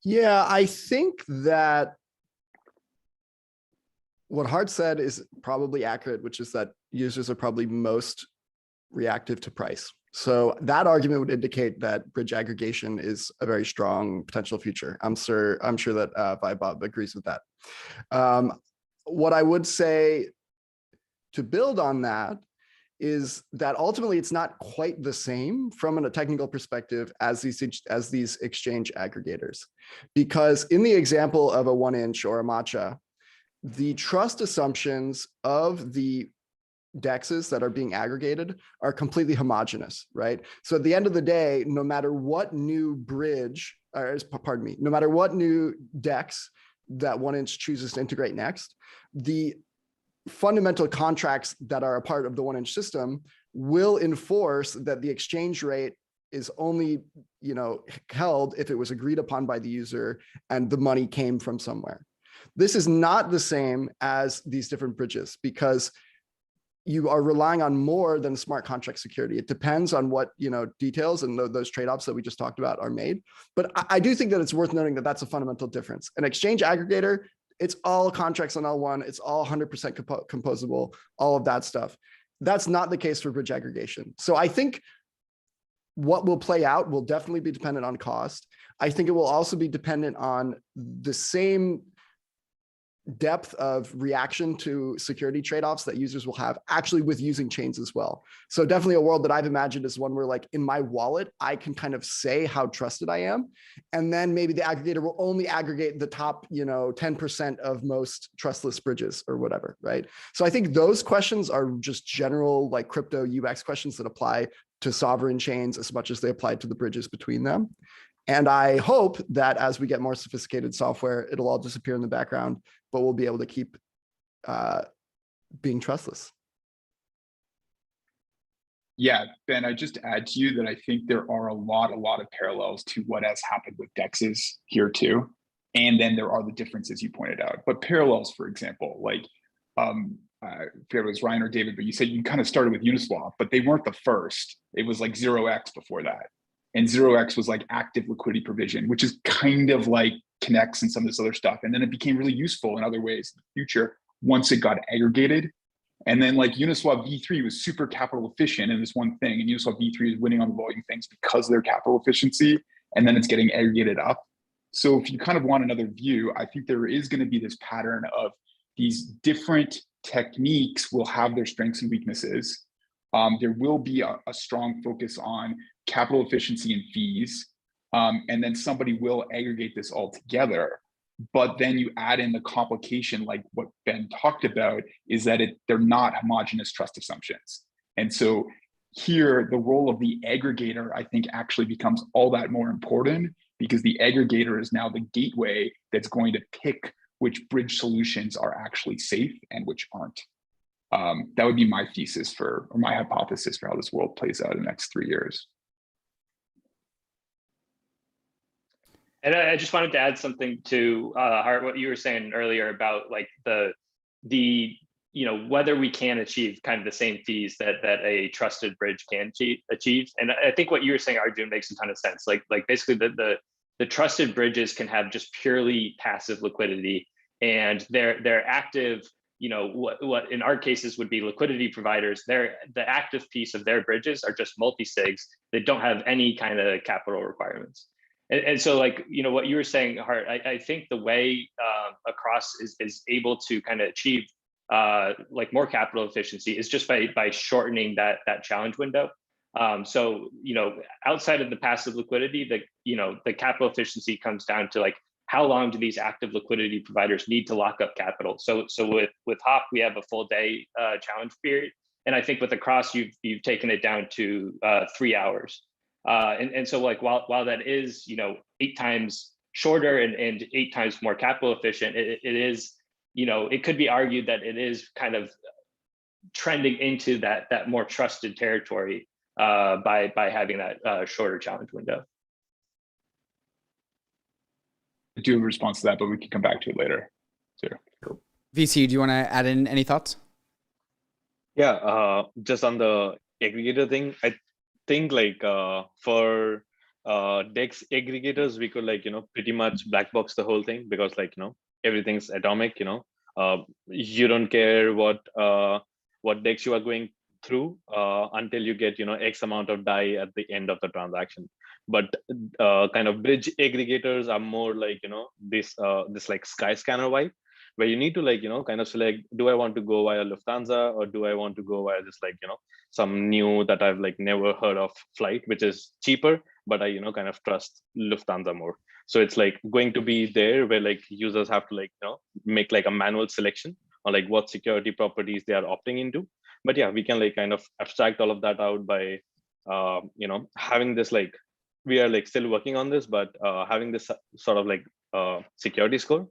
Yeah, I think that what Hart said is probably accurate, which is that users are probably most reactive to price. So that argument would indicate that bridge aggregation is a very strong potential future. I'm sure that Vaibhav agrees with that. What I would say to build on that is that ultimately it's not quite the same from a technical perspective as these exchange aggregators, because in the example of a 1inch or a Matcha, the trust assumptions of the dexes that are being aggregated are completely homogeneous, right? So at the end of the day, no matter what new bridge, no matter what new dex that 1inch chooses to integrate next, the fundamental contracts that are a part of the 1inch system will enforce that the exchange rate is only, held if it was agreed upon by the user and the money came from somewhere. This is not the same as these different bridges, because you are relying on more than smart contract security. It depends on what details and those trade-offs that we just talked about are made. But I do think that it's worth noting that that's a fundamental difference. An exchange aggregator, it's all contracts on L1, it's all 100% composable, all of that stuff. That's not the case for bridge aggregation. So I think what will play out will definitely be dependent on cost. I think it will also be dependent on the same depth of reaction to security trade-offs that users will have actually with using chains as well. So definitely a world that I've imagined is one where, like, in my wallet, I can kind of say how trusted I am. And then maybe the aggregator will only aggregate the top, 10% of most trustless bridges or whatever, right? So I think those questions are just general, like, crypto UX questions that apply to sovereign chains as much as they apply to the bridges between them. And I hope that as we get more sophisticated software, it'll all disappear in the background, but we'll be able to keep being trustless. Yeah, Ben, I just add to you that I think there are a lot of parallels to what has happened with DEXs here too. And then there are the differences you pointed out. But parallels, for example, like, I forget if it was Ryan or David, but you said you kind of started with Uniswap, but they weren't the first. It was like 0x before that. And 0x was like active liquidity provision, which is kind of like Connext and some of this other stuff. And then it became really useful in other ways in the future once it got aggregated. And then, like, Uniswap v3 was super capital efficient in this one thing. And Uniswap v3 is winning on the volume things because of their capital efficiency. And then it's getting aggregated up. So if you kind of want another view, I think there is going to be this pattern of these different techniques will have their strengths and weaknesses. There will be a strong focus on capital efficiency and fees. And then somebody will aggregate this all together. But then you add in the complication, like what Ben talked about, is that they're not homogeneous trust assumptions. And so here, the role of the aggregator, I think, actually becomes all that more important, because the aggregator is now the gateway that's going to pick which bridge solutions are actually safe and which aren't. That would be my thesis or my hypothesis for how this world plays out in the next 3 years. And I just wanted to add something to Hart, what you were saying earlier about, like, the whether we can achieve kind of the same fees that a trusted bridge can achieve. And I think what you were saying, Arjun, makes a ton of sense. Like basically the trusted bridges can have just purely passive liquidity, and they're active. What in our cases would be liquidity providers. The active piece of their bridges are just multi-sigs that don't have any kind of capital requirements. And so, like, what you were saying, Hart, I think the way Across is able to kind of achieve like more capital efficiency is just by shortening that challenge window. So, outside of the passive liquidity, the capital efficiency comes down to like, how long do these active liquidity providers need to lock up capital? So with Hop, we have a full day challenge period. And I think with Across, you've taken it down to 3 hours. And so like, while that is, 8 times shorter and 8 times more capital efficient, it is, it could be argued that it is kind of trending into that more trusted territory by having that shorter challenge window. I do have a response to that, but we can come back to it later. Cool. VC, do you want to add in any thoughts? Yeah, just on the aggregator thing, I think like for Dex aggregators, we could like, pretty much black box the whole thing, because like, everything's atomic, you don't care what Dex you are going through until you get, X amount of DAI at the end of the transaction. But kind of bridge aggregators are more like, this like Skyscanner vibe, where you need to like, kind of select, do I want to go via Lufthansa, or do I want to go via this like, some new that I've like never heard of flight, which is cheaper, but I, kind of trust Lufthansa more. So it's like going to be there where like users have to like, make like a manual selection on like what security properties they are opting into. But yeah, we can like kind of abstract all of that out by, having this like, we are like still working on this, but having this sort of like security score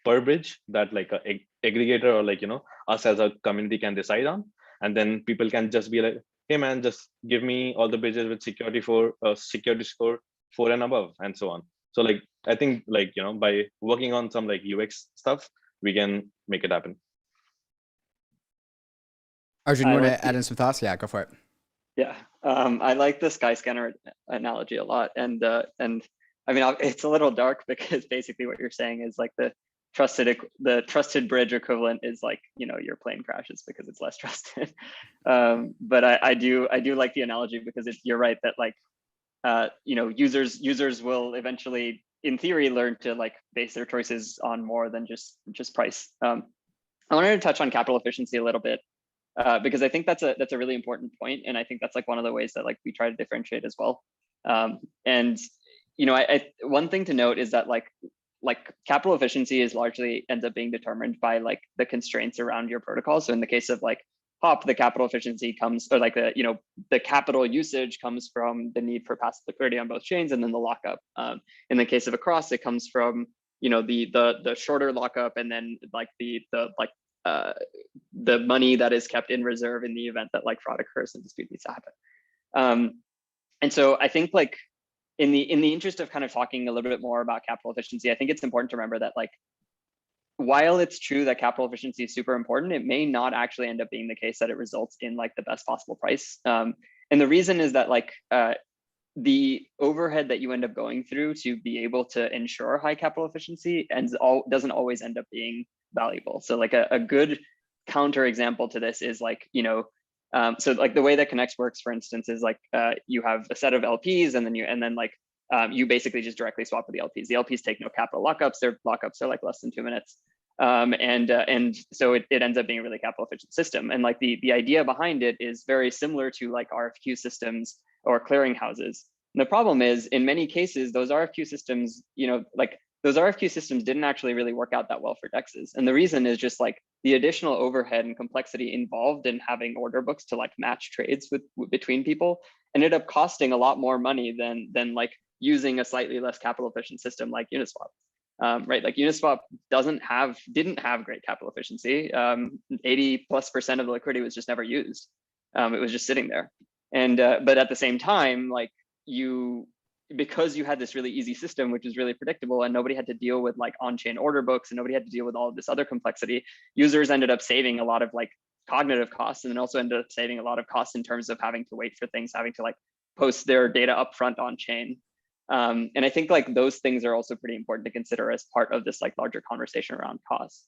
per bridge that like a aggregator or like, us as a community can decide on. And then people can just be like, hey man, just give me all the bridges with security score 4 and above, and so on. So like, I think like, by working on some like UX stuff, we can make it happen. Arjun, you want to add in some thoughts? Yeah, go for it. Yeah, I like the Skyscanner analogy a lot, and I mean, it's a little dark because basically what you're saying is like the trusted bridge equivalent is like, your plane crashes because it's less trusted. But I do like the analogy because you're right that like users will eventually, in theory, learn to like base their choices on more than just price. I wanted to touch on capital efficiency a little bit. Because I think that's a really important point, and I think that's like one of the ways that like we try to differentiate as well. And one thing to note is that like capital efficiency is largely ends up being determined by like the constraints around your protocol. So in the case of like Hop, the capital efficiency comes, or like the capital usage comes from the need for passive liquidity on both chains, and then the lockup. In the case of Across, it comes from the shorter lockup, and then like the money that is kept in reserve in the event that like fraud occurs and dispute needs to happen. And so I think like in the interest of kind of talking a little bit more about capital efficiency, I think it's important to remember that like, while it's true that capital efficiency is super important, it may not actually end up being the case that it results in like the best possible price. And the reason is that like the overhead that you end up going through to be able to ensure high capital efficiency doesn't always end up being valuable. So like a good counter example to this is like, so like the way that Connext works, for instance, is like you have a set of LPs, and then you basically just directly swap with the LPs. The LPs take no capital lockups. Their lockups are like less than 2 minutes. And so it ends up being a really capital efficient system. And like the idea behind it is very similar to like RFQ systems or clearinghouses. And the problem is, in many cases, those RFQ systems, those RFQ systems didn't actually really work out that well for DEXs. And the reason is just like the additional overhead and complexity involved in having order books to like match trades between people ended up costing a lot more money than like using a slightly less capital efficient system like Uniswap. Right, like Uniswap didn't have great capital efficiency. 80+% of the liquidity was just never used. It was just sitting there. And but at the same time, like because you had this really easy system, which is really predictable, and nobody had to deal with like on-chain order books, and nobody had to deal with all of this other complexity, users ended up saving a lot of like cognitive costs, and then also ended up saving a lot of costs in terms of having to wait for things, having to like post their data upfront on chain. And I think like those things are also pretty important to consider as part of this like larger conversation around costs.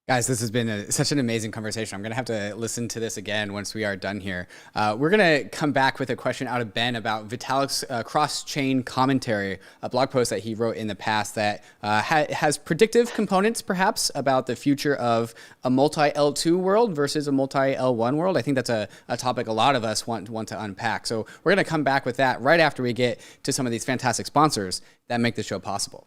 Guys, this has been such an amazing conversation. I'm going to have to listen to this again once we are done here. We're going to come back with a question out of Ben about Vitalik's cross-chain commentary, a blog post that he wrote in the past that has predictive components, perhaps, about the future of a multi-L2 world versus a multi-L1 world. I think that's a topic a lot of us want to unpack. So we're going to come back with that right after we get to some of these fantastic sponsors that make the show possible.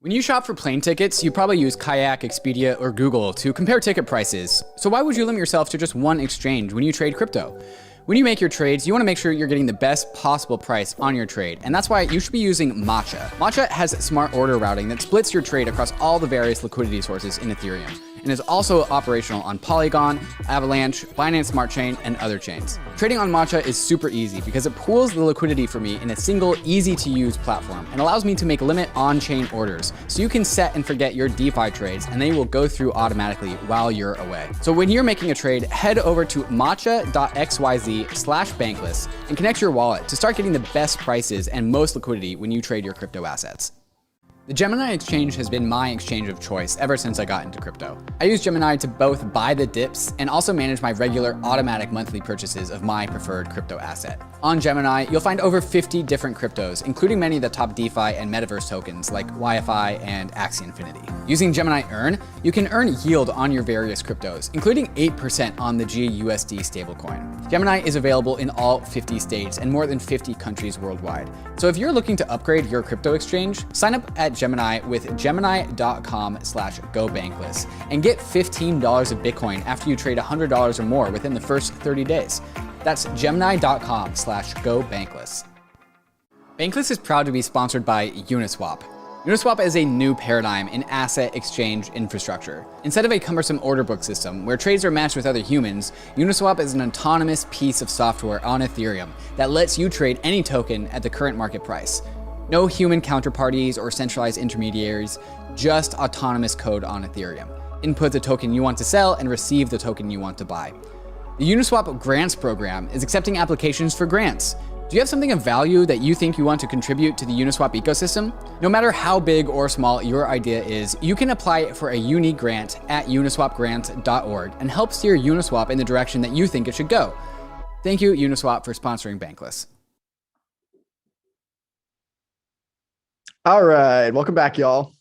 When you shop for plane tickets, you probably use Kayak, Expedia, or Google to compare ticket prices. So why would you limit yourself to just one exchange when you trade crypto? When you make your trades, you want to make sure you're getting the best possible price on your trade, and that's why you should be using Matcha. Matcha has smart order routing that splits your trade across all the various liquidity sources in Ethereum, and is also operational on Polygon, Avalanche, Binance Smart Chain, and other chains. Trading on Matcha is super easy because it pools the liquidity for me in a single, easy-to-use platform and allows me to make limit on-chain orders, so you can set and forget your DeFi trades, and they will go through automatically while you're away. So when you're making a trade, head over to matcha.xyz/bankless and connect your wallet to start getting the best prices and most liquidity when you trade your crypto assets. The Gemini exchange has been my exchange of choice ever since I got into crypto. I use Gemini to both buy the dips and also manage my regular automatic monthly purchases of my preferred crypto asset. On Gemini, you'll find over 50 different cryptos, including many of the top DeFi and metaverse tokens like YFI and Axie Infinity. Using Gemini Earn, you can earn yield on your various cryptos, including 8% on the GUSD stablecoin. Gemini is available in all 50 states and more than 50 countries worldwide. So if you're looking to upgrade your crypto exchange, sign up at Gemini with gemini.com/gobankless and get $15 of Bitcoin after you trade $100 or more within the first 30 days. That's gemini.com/gobankless. Bankless is proud to be sponsored by Uniswap. Uniswap is a new paradigm in asset exchange infrastructure. Instead of a cumbersome order book system where trades are matched with other humans, Uniswap is an autonomous piece of software on Ethereum that lets you trade any token at the current market price. No human counterparties or centralized intermediaries, just autonomous code on Ethereum. Input the token you want to sell and receive the token you want to buy. The Uniswap Grants program is accepting applications for grants. Do you have something of value that you think you want to contribute to the Uniswap ecosystem? No matter how big or small your idea is, you can apply for a unique grant at uniswapgrant.org and help steer Uniswap in the direction that you think it should go. Thank you, Uniswap, for sponsoring Bankless. All right, welcome back, y'all.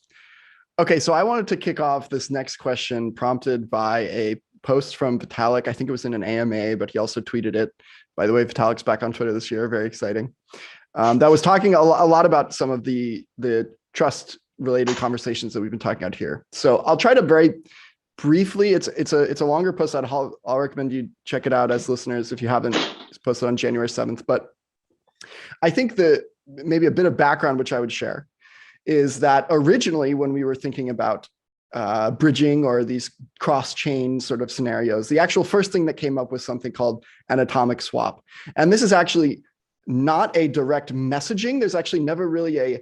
Okay, so I wanted to kick off this next question prompted by a post from Vitalik. I think it was in an AMA, but he also tweeted it. By the way, Vitalik's back on Twitter this year. Very exciting. That was talking a lot about some of the trust-related conversations that we've been talking about here. So I'll try to very briefly. It's a longer post. I'll recommend you check it out as listeners if you haven't. It's posted on January 7th. But I think that maybe a bit of background which I would share is that originally when we were thinking about bridging or these cross-chain sort of scenarios, the actual first thing that came up was something called an atomic swap. And this is actually not a direct messaging. There's actually never really a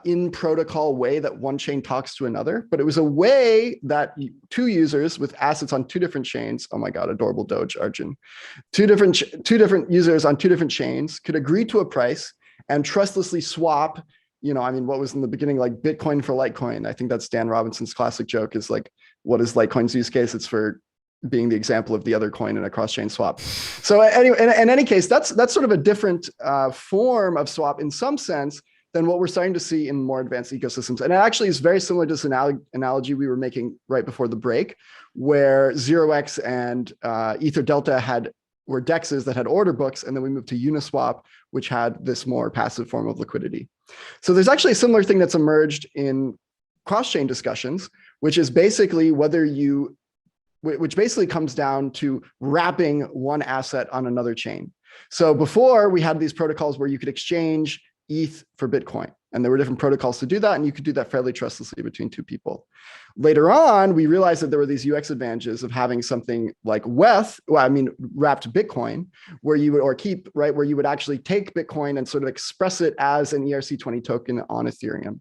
in protocol way that one chain talks to another, but it was a way that two users with assets on two different chains, oh my God, adorable Doge, Arjun, two different users on two different chains could agree to a price and trustlessly swap. What was in the beginning, like Bitcoin for Litecoin. I think that's Dan Robinson's classic joke is like, what is Litecoin's use case? It's for being the example of the other coin in a cross-chain swap. So anyway, in any case, that's sort of a different form of swap in some sense than what we're starting to see in more advanced ecosystems. And it actually is very similar to this analogy we were making right before the break, where 0x and Ether Delta were dexes that had order books, and then we moved to Uniswap, which had this more passive form of liquidity. So there's actually a similar thing that's emerged in cross-chain discussions, which is basically which basically comes down to wrapping one asset on another chain. So before we had these protocols where you could exchange ETH for Bitcoin. And there were different protocols to do that. And you could do that fairly trustlessly between two people. Later on, we realized that there were these UX advantages of having something like wrapped Bitcoin, where you would, or keep, right, where you would actually take Bitcoin and sort of express it as an ERC20 token on Ethereum.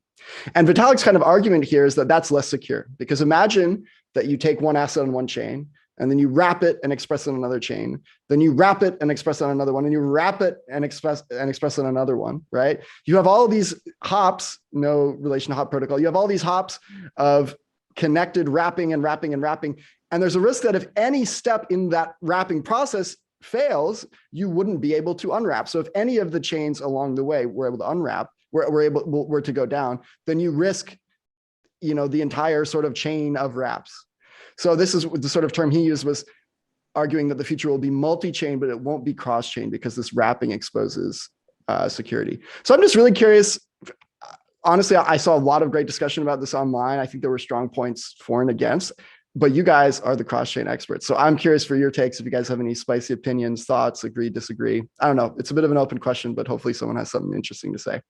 And Vitalik's kind of argument here is that that's less secure, because imagine that you take one asset on one chain, and then you wrap it and express it on another chain. Then you wrap it and express it on another one, and you wrap it and express it on another one, right? You have all these hops, no relation to hop protocol. You have all these hops of connected wrapping and wrapping and wrapping. And there's a risk that if any step in that wrapping process fails, you wouldn't be able to unwrap. So if any of the chains along the way were able to unwrap, were to go down, then you risk, the entire sort of chain of wraps. So this is the sort of term he used, was arguing that the future will be multi-chain, but it won't be cross-chain because this wrapping exposes security. So I'm just really curious. Honestly, I saw a lot of great discussion about this online. I think there were strong points for and against, but you guys are the cross-chain experts. So I'm curious for your takes, if you guys have any spicy opinions, thoughts, agree, disagree. I don't know. It's a bit of an open question, but hopefully someone has something interesting to say.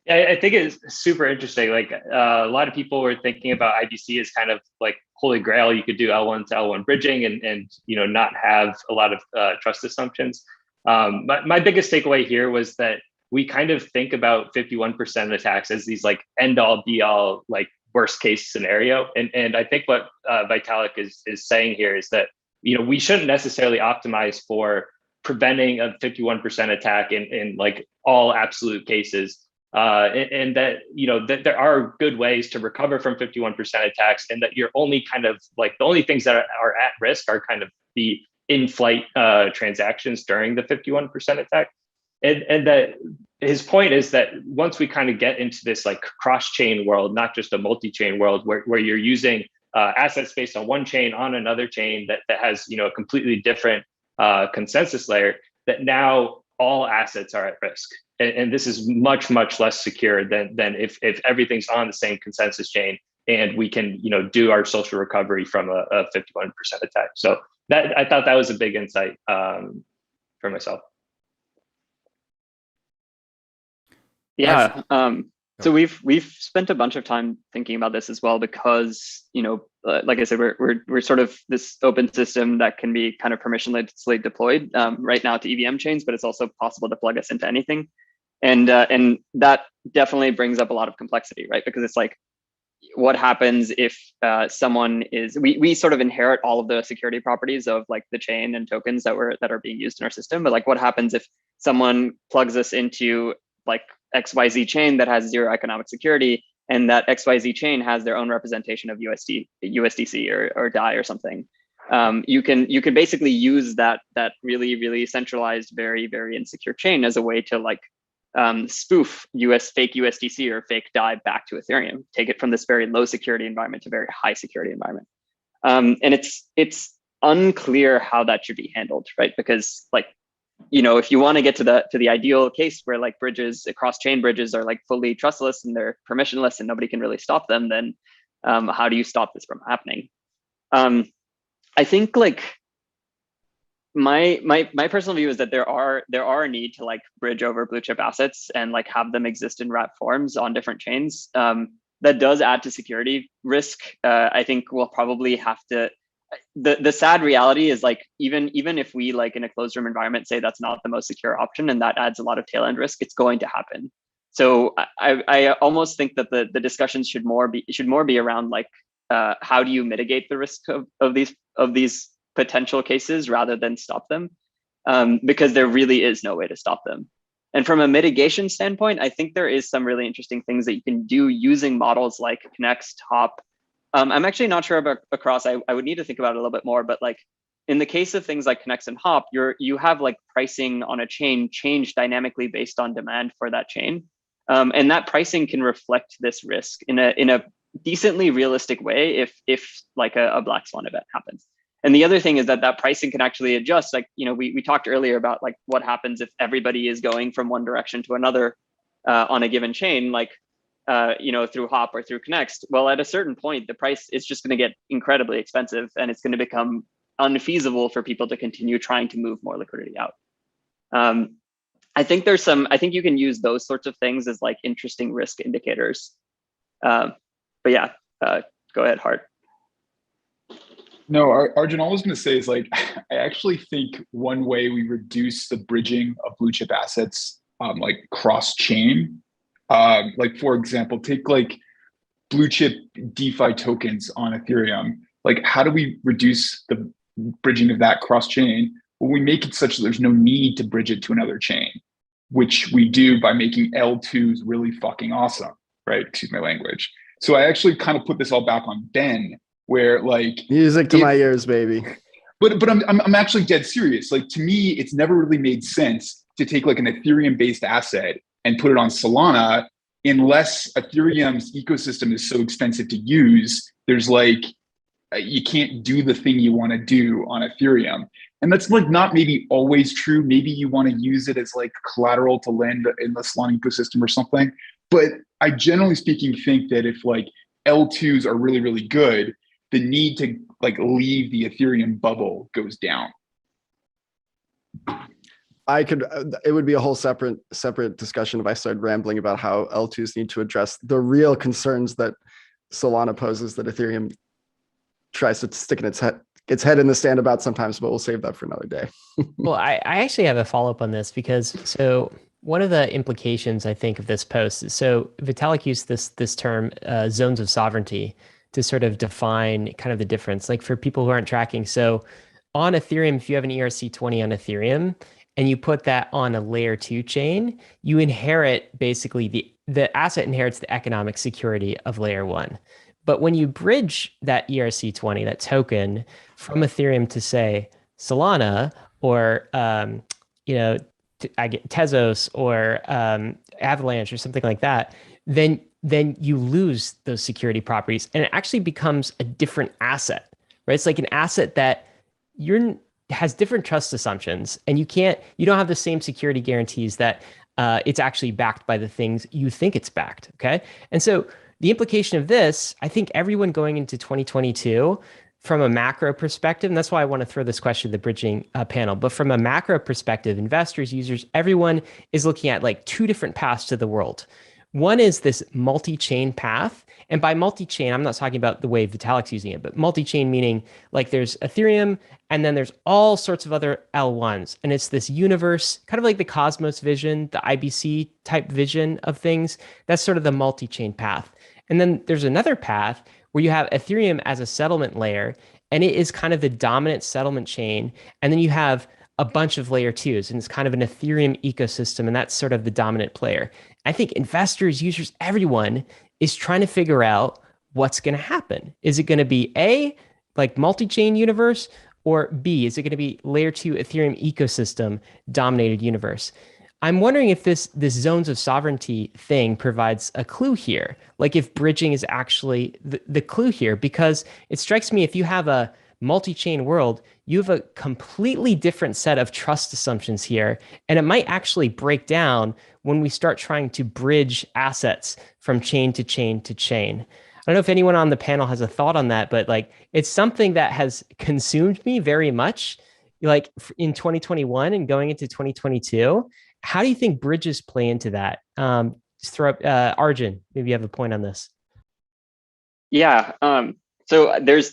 Yeah, I think it's super interesting. Like a lot of people were thinking about IBC as kind of like holy grail. You could do L1 to L1 bridging and not have a lot of trust assumptions. My biggest takeaway here was that we kind of think about 51% attacks as these like end all be all like worst case scenario. And I think what Vitalik is saying here is that we shouldn't necessarily optimize for preventing a 51% attack in like all absolute cases. And that, that there are good ways to recover from 51% attacks, and that you're only kind of like the only things that are at risk are kind of the in-flight transactions during the 51% attack. And that his point is that once we kind of get into this like cross-chain world, not just a multi-chain world where you're using assets based on one chain on another chain that has, a completely different consensus layer, that now all assets are at risk. And this is much, much less secure than if everything's on the same consensus chain and we can, do our social recovery from a 51% attack. So that I thought that was a big insight for myself. Yeah. So we've spent a bunch of time thinking about this as well, because like I said, we're sort of this open system that can be kind of permissionlessly deployed right now to EVM chains, but it's also possible to plug us into anything, and that definitely brings up a lot of complexity, right? Because it's like, what happens if someone is we sort of inherit all of the security properties of like the chain and tokens that are being used in our system, but like what happens if someone plugs us into like XYZ chain that has zero economic security, and that XYZ chain has their own representation of USDC or DAI or something? You can basically use that really, really centralized, very, very insecure chain as a way to like spoof fake USDC or fake DAI back to Ethereum, take it from this very low security environment to very high security environment. And it's unclear how that should be handled, right? Because like, if you want to get to the ideal case where like bridges, cross-chain bridges are like fully trustless and they're permissionless and nobody can really stop them, then how do you stop this from happening? I think like my personal view is that there are a need to like bridge over blue chip assets and like have them exist in wrap forms on different chains. That does add to security risk. I think we'll probably have to. The sad reality is like even if we like in a closed room environment say that's not the most secure option and that adds a lot of tail end risk, it's going to happen. So I almost think that the discussions should more be around like how do you mitigate the risk of these potential cases rather than stop them, because there really is no way to stop them. And from a mitigation standpoint, I think there is some really interesting things that you can do using models like Connext, Hop. I'm actually not sure about across. I would need to think about it a little bit more, but like in the case of things like Connext and Hop, you have like pricing on a chain change dynamically based on demand for that chain, and that pricing can reflect this risk in a decently realistic way if like a black swan event happens. And the other thing is that pricing can actually adjust. Like we talked earlier about like what happens if everybody is going from one direction to another on a given chain, like through Hop or through Connext. Well, at a certain point, the price is just going to get incredibly expensive, and it's going to become unfeasible for people to continue trying to move more liquidity out. I think you can use those sorts of things as like interesting risk indicators. But yeah, go ahead, Hart. No, Arjun, all I was going to say is like, I actually think one way we reduce the bridging of blue chip assets, like cross chain, like for example, take like blue chip DeFi tokens on Ethereum. Like, how do we reduce the bridging of that cross chain? Well, we make it such that there's no need to bridge it to another chain, which we do by making L2s really fucking awesome, right? Excuse my language. So I actually kind of put this all back on Ben, where like music to my ears, baby. But I'm actually dead serious. Like, to me, it's never really made sense to take like an Ethereum based asset and put it on Solana unless Ethereum's ecosystem is so expensive to use. There's like, you can't do the thing you want to do on Ethereum. And that's like not maybe always true. Maybe you want to use it as like collateral to lend in the Solana ecosystem or something. But I generally speaking think that if like L2s are really, really good, the need to like leave the Ethereum bubble goes down. It would be a whole separate discussion if I started rambling about how L2s need to address the real concerns that Solana poses that Ethereum tries to stick in its head in the sand about sometimes, but we'll save that for another day. Well, I actually have a follow-up on this because one of the implications I think of this post is, so Vitalik used this term zones of sovereignty to sort of define kind of the difference, like for people who aren't tracking. So on Ethereum, if you have an ERC20 on Ethereum and you put that on a layer 2 chain, you inherit basically the asset inherits the economic security of layer 1. But when you bridge that ERC20, that token, from Ethereum to say Solana or Tezos or Avalanche or something like that, then you lose those security properties and it actually becomes a different asset, right? It's like an asset that has different trust assumptions and you don't have the same security guarantees that it's actually backed by the things you think it's backed, okay? And so the implication of this, I think everyone going into 2022 from a macro perspective, and that's why I want to throw this question to the bridging panel, but from a macro perspective, investors, users, everyone is looking at like two different paths to the world. One is this multi-chain path. And by multi-chain, I'm not talking about the way Vitalik's using it, but multi-chain meaning like there's Ethereum and then there's all sorts of other L1s. And it's this universe, kind of like the Cosmos vision, the IBC type vision of things. That's sort of the multi-chain path. And then there's another path where you have Ethereum as a settlement layer, and it is kind of the dominant settlement chain. And then you have a bunch of layer 2s, and it's kind of an Ethereum ecosystem, and that's sort of the dominant player. I think investors, users, everyone is trying to figure out what's going to happen. Is it going to be A, like multi-chain universe, or B, is it going to be layer 2 Ethereum ecosystem dominated universe? I'm wondering if this zones of sovereignty thing provides a clue here, like if bridging is actually the clue here, because it strikes me if you have a multi-chain world, you have a completely different set of trust assumptions here, and it might actually break down when we start trying to bridge assets from chain to chain to chain. I don't know if anyone on the panel has a thought on that, but like it's something that has consumed me very much, like in 2021 and going into 2022. How do you think bridges play into that? Just throw up Arjun, maybe you have a point on this. Yeah. So there's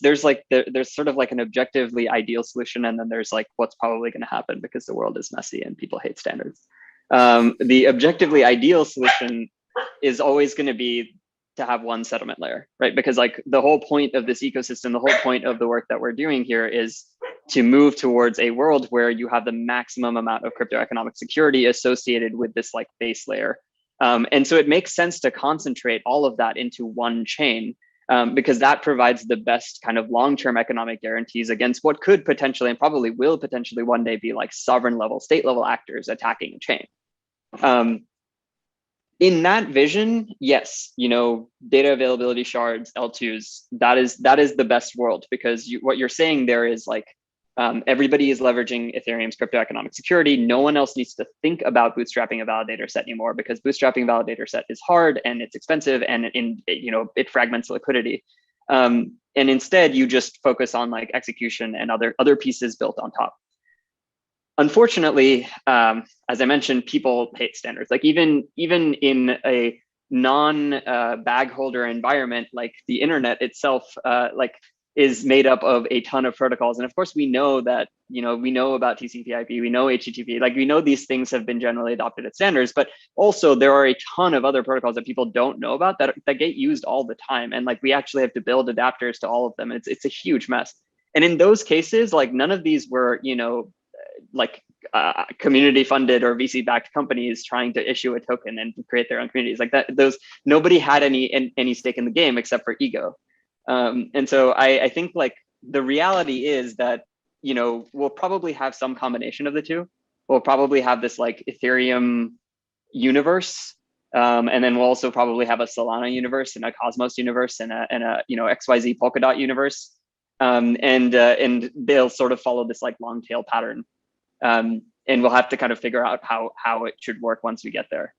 sort of like an objectively ideal solution, and then there's like what's probably going to happen because the world is messy and people hate standards. The objectively ideal solution is always going to be to have one settlement layer, right? Because like the whole point of this ecosystem, the whole point of the work that we're doing here is to move towards a world where you have the maximum amount of crypto economic security associated with this like base layer. And so it makes sense to concentrate all of that into one chain, because that provides the best kind of long-term economic guarantees against what could potentially and probably will potentially one day be like sovereign level, state level actors attacking a chain. In that vision, yes, data availability shards, L2s, that is the best world, because what you're saying there is like everybody is leveraging Ethereum's crypto economic security. No one else needs to think about bootstrapping a validator set anymore, because bootstrapping a validator set is hard and it's expensive and it fragments liquidity. And instead, you just focus on like execution and other pieces built on top. unfortunately, as I mentioned, people hate standards. Like even in a non-bag holder environment, like the internet itself, like is made up of a ton of protocols. And of course, we know that, we know about TCP/IP, we know HTTP, like we know these things have been generally adopted as standards, but also there are a ton of other protocols that people don't know about that get used all the time. And like we actually have to build adapters to all of them. And it's a huge mess. And in those cases, like none of these were, like community funded or VC backed companies trying to issue a token and create their own communities like that. Nobody had any stake in the game except for ego. And so I think like the reality is that, we'll probably have some combination of the two. We'll probably have this like Ethereum universe. And then we'll also probably have a Solana universe and a Cosmos universe and a XYZ Polkadot universe. And they'll sort of follow this like long tail pattern. And we'll have to kind of figure out how it should work once we get there.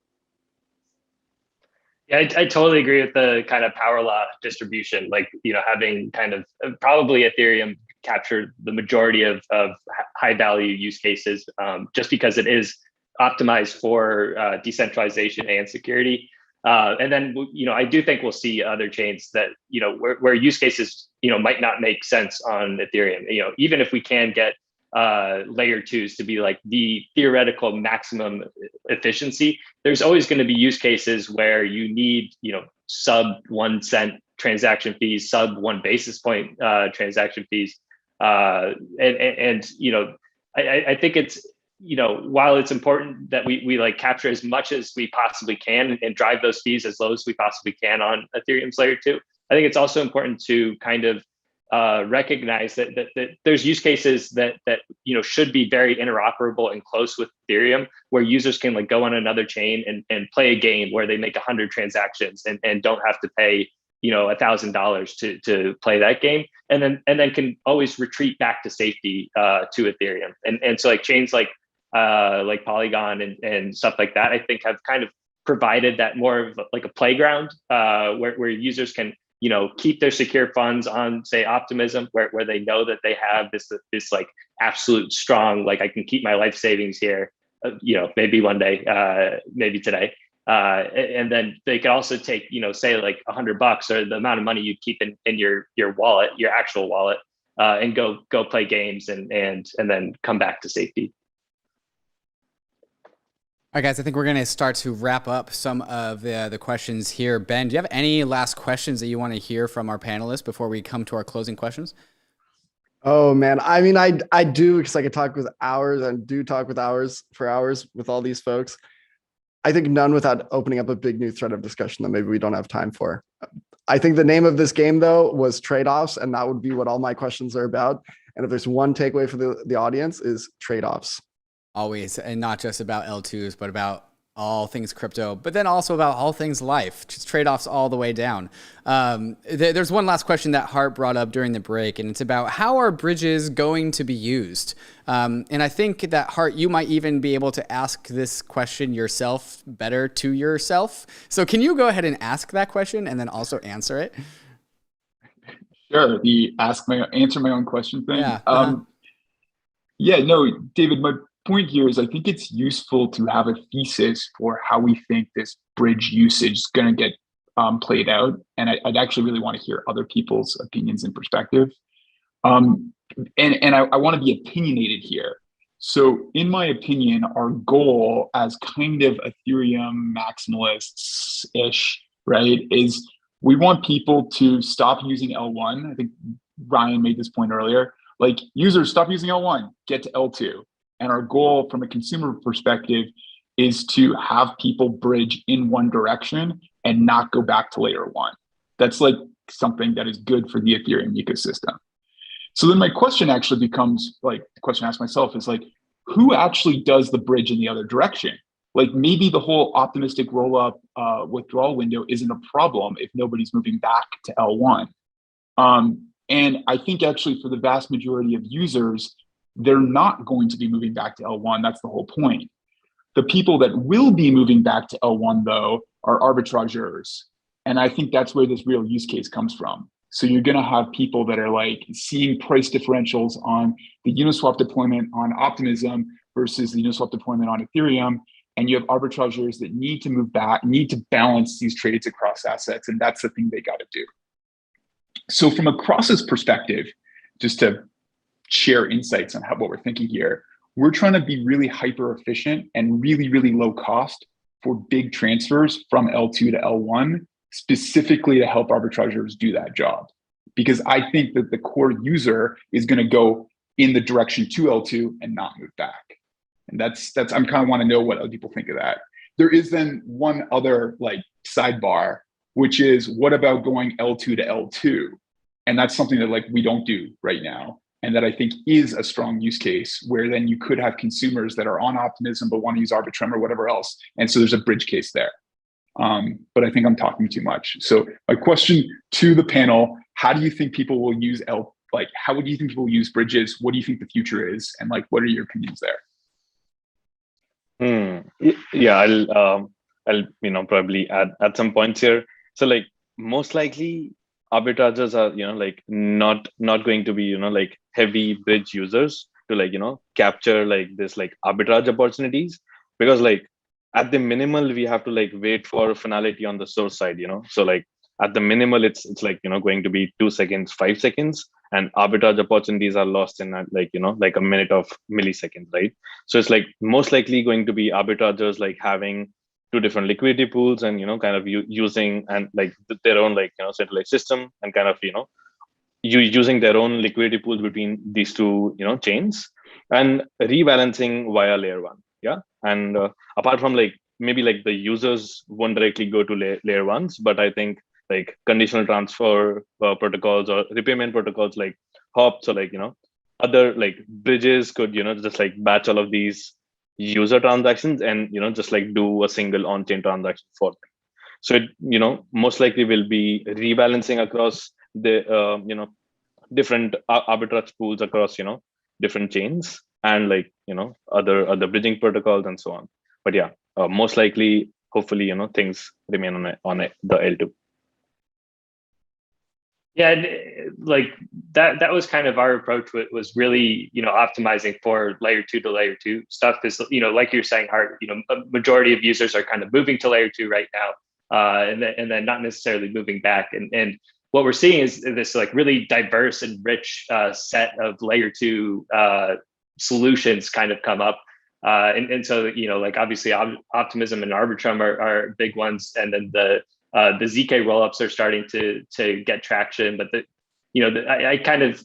Yeah, I totally agree with the kind of power law distribution, like, having kind of probably Ethereum capture the majority of high value use cases, just because it is optimized for decentralization and security. And then, I do think we'll see other chains that, where use cases, might not make sense on Ethereum. Even if we can get layer twos to be like the theoretical maximum efficiency, there's always going to be use cases where you need, sub 1 cent transaction fees, sub 1 basis point transaction fees. I think it's, while it's important that we like capture as much as we possibly can and drive those fees as low as we possibly can on Ethereum's layer 2, I think it's also important to kind of recognize that there's use cases that should be very interoperable and close with Ethereum, where users can like go on another chain and play a game where they make 100 transactions and don't have to pay $1,000 to play that game, and then can always retreat back to safety to Ethereum. And so like chains like Polygon and stuff like that, I think have kind of provided that more of like a playground where users can keep their secure funds on, say, Optimism, where they know that they have this like absolute strong, like I can keep my life savings here, maybe one day, maybe today. And then they can also take, say like $100 or the amount of money you keep in your wallet, your actual wallet, and go play games and then come back to safety. All right, guys, I think we're going to start to wrap up some of the questions here. Ben, do you have any last questions that you want to hear from our panelists before we come to our closing questions? Oh, man. I mean, I do, because I could talk with hours and do talk with hours for hours with all these folks. I think none without opening up a big new thread of discussion that maybe we don't have time for. I think the name of this game, though, was Trade-Offs, and that would be what all my questions are about. And if there's one takeaway for the audience, is trade-offs. Always, and not just about L2s, but about all things crypto, but then also about all things life, just trade-offs all the way down. There's one last question that Hart brought up during the break, and it's about how are bridges going to be used? And I think that, Hart, you might even be able to ask this question yourself better to yourself. So can you go ahead and ask that question and then also answer it? Sure, the answer my own question thing. Yeah. Yeah, no, David, my point here is I think it's useful to have a thesis for how we think this bridge usage is going to get played out. And I'd actually really want to hear other people's opinions and perspective. And I want to be opinionated here. So in my opinion, our goal as kind of Ethereum maximalists-ish, right, is we want people to stop using L1. I think Ryan made this point earlier. Like, users, stop using L1, get to L2. And our goal from a consumer perspective is to have people bridge in one direction and not go back to layer 1. That's like something that is good for the Ethereum ecosystem. So then my question actually becomes, like, the question I ask myself is like, who actually does the bridge in the other direction? Like, maybe the whole optimistic roll-up withdrawal window isn't a problem if nobody's moving back to L1. And I think actually for the vast majority of users, they're not going to be moving back to L1. That's the whole point. The people that will be moving back to L1, though, are arbitrageurs. And I think that's where this real use case comes from. So you're going to have people that are like seeing price differentials on the Uniswap deployment on Optimism versus the Uniswap deployment on Ethereum. And you have arbitrageurs that need to move back, need to balance these trades across assets. And that's the thing they got to do. So from a process perspective, just to share insights on what we're thinking here, we're trying to be really hyper efficient and really, really low cost for big transfers from L2 to L1, specifically to help arbitrageurs do that job. Because I think that the core user is going to go in the direction to L2 and not move back. And that's I'm kind of want to know what other people think of that. There is then one other like sidebar, which is what about going L2 to L2? And that's something that like we don't do right now. And that I think is a strong use case where then you could have consumers that are on Optimism but want to use Arbitrum or whatever else. And so there's a bridge case there. But I think I'm talking too much. So my question to the panel, how do you think people will use how do you think people will use bridges? What do you think the future is? And like, what are your opinions there? Yeah, I'll probably add some points here. So like most likely arbitrageurs are like not going to be like heavy bridge users to like capture like this like arbitrage opportunities, because like at the minimal we have to like wait for finality on the source side, so like at the minimal it's like going to be 2 seconds, 5 seconds, and arbitrage opportunities are lost in like like a minute of milliseconds, right? So it's like most likely going to be arbitrageurs like having 2 different liquidity pools and kind of using and like their own like centralized system and kind of using their own liquidity pools between these 2 chains and rebalancing via layer 1. Yeah, and apart from like maybe like the users won't directly go to layer 1s, but I think like conditional transfer protocols or repayment protocols like hops or like other like bridges could just like batch all of these user transactions and just like do a single on-chain transaction for them. So it most likely will be rebalancing across the different arbitrage pools across different chains and like other bridging protocols and so on. But yeah, most likely hopefully things remain on the L2. Yeah, and like that was kind of our approach. Was really optimizing for layer 2 to layer 2 stuff, because like you're saying, Hart, a majority of users are kind of moving to layer 2 right now, and then not necessarily moving back. And what we're seeing is this like really diverse and rich set of layer 2 solutions kind of come up, and so like obviously Optimism and Arbitrum are big ones, and then the ZK rollups are starting to get traction, but I kind of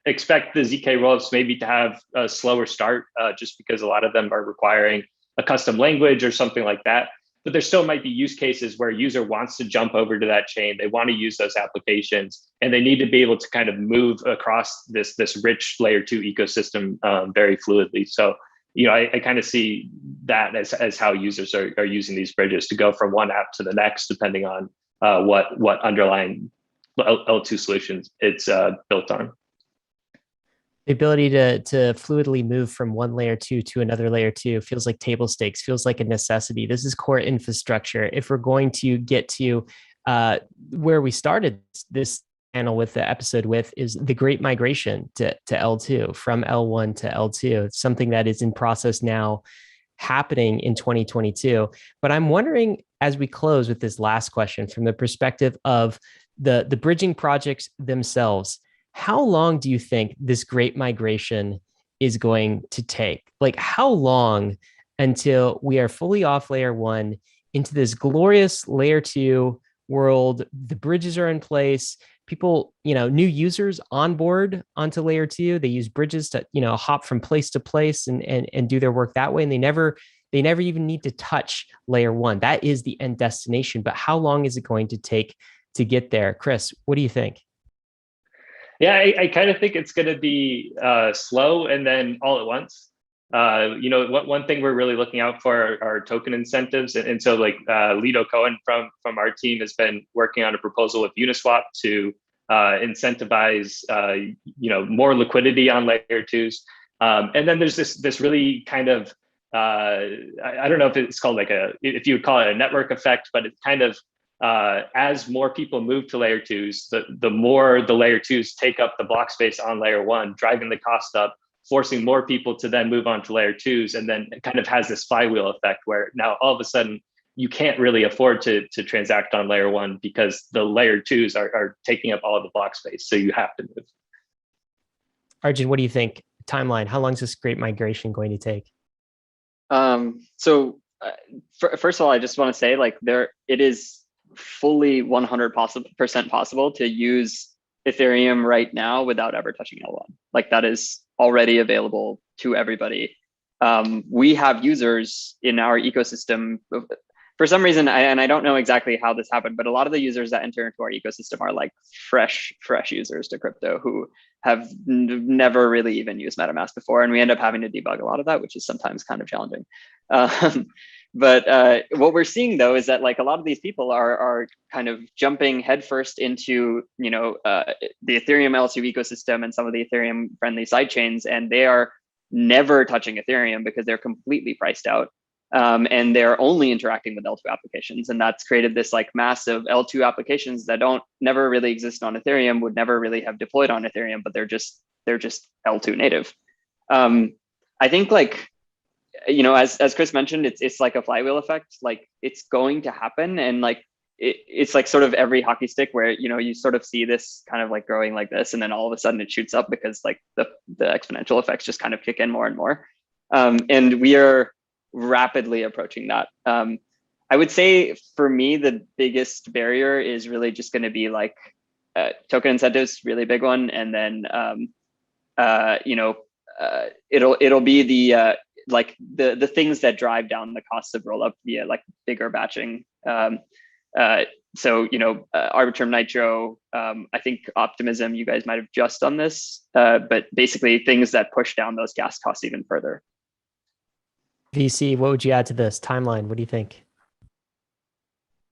expect the ZK rollups maybe to have a slower start, just because a lot of them are requiring a custom language or something like that. But there still might be use cases where a user wants to jump over to that chain. They want to use those applications, and they need to be able to kind of move across this rich layer 2 ecosystem very fluidly. So I kind of see that as how users are using these bridges to go from one app to the next, depending on what underlying L2 solutions it's built on. The ability to fluidly move from one layer 2 to another layer 2 feels like table stakes, feels like a necessity. This is core infrastructure. If we're going to get to where we started this panel with the episode with, is the great migration to L2 from L1 to L2. It's something that is in process now, happening in 2022. But I'm wondering, as we close with this last question, from the perspective of the bridging projects themselves, how long do you think this great migration is going to take? Like, how long until we are fully off layer 1 into this glorious layer 2 world? The bridges are in place. People, new users onboard onto layer 2. They use bridges to, hop from place to place and do their work that way. And they never even need to touch layer 1. That is the end destination. But how long is it going to take to get there? Chris, what do you think? Yeah, I kind of think it's going to be slow and then all at once. One thing we're really looking out for are token incentives, and so like Lido Cohen from our team has been working on a proposal with Uniswap to incentivize more liquidity on layer 2s, and then there's this really kind of I don't know if it's called if you would call it a network effect, but it's kind of as more people move to layer 2s, the more the layer 2s take up the block space on layer 1, driving the cost up. forcing more people to then move on to layer twos. And then it kind of has this flywheel effect where now all of a sudden you can't really afford to transact on layer one because the layer twos are taking up all of the block space. So you have to move. Arjun, what do you think? Timeline, how long is this great migration going to take? First of all, I just want to say, like, it is fully 100% possible to use Ethereum right now without ever touching L1. Like, that is already available to everybody. We have users in our ecosystem. For some reason, and I don't know exactly how this happened, but a lot of the users that enter into our ecosystem are like fresh users to crypto who have never really even used MetaMask before. And we end up having to debug a lot of that, which is sometimes kind of challenging. But what we're seeing, though, is that like a lot of these people are kind of jumping headfirst into, the Ethereum L2 ecosystem and some of the Ethereum friendly sidechains, and they are never touching Ethereum because they're completely priced out. And they're only interacting with L2 applications. And that's created this like massive L2 applications that never really exist on Ethereum, would never really have deployed on Ethereum, but they're just L2 native. I think like, as Chris mentioned, it's like a flywheel effect. Like, it's going to happen. And like, it's like sort of every hockey stick where, you sort of see this kind of like growing like this, and then all of a sudden it shoots up because like the exponential effects just kind of kick in more and more. And we are rapidly approaching that. I would say for me, the biggest barrier is really just going to be like token incentives, really big one. And then, it'll be the the things that drive down the costs of rollup via like bigger batching. So, Arbitrum Nitro, I think Optimism, you guys might have just done this, but basically things that push down those gas costs even further. VC, what would you add to this timeline? What do you think?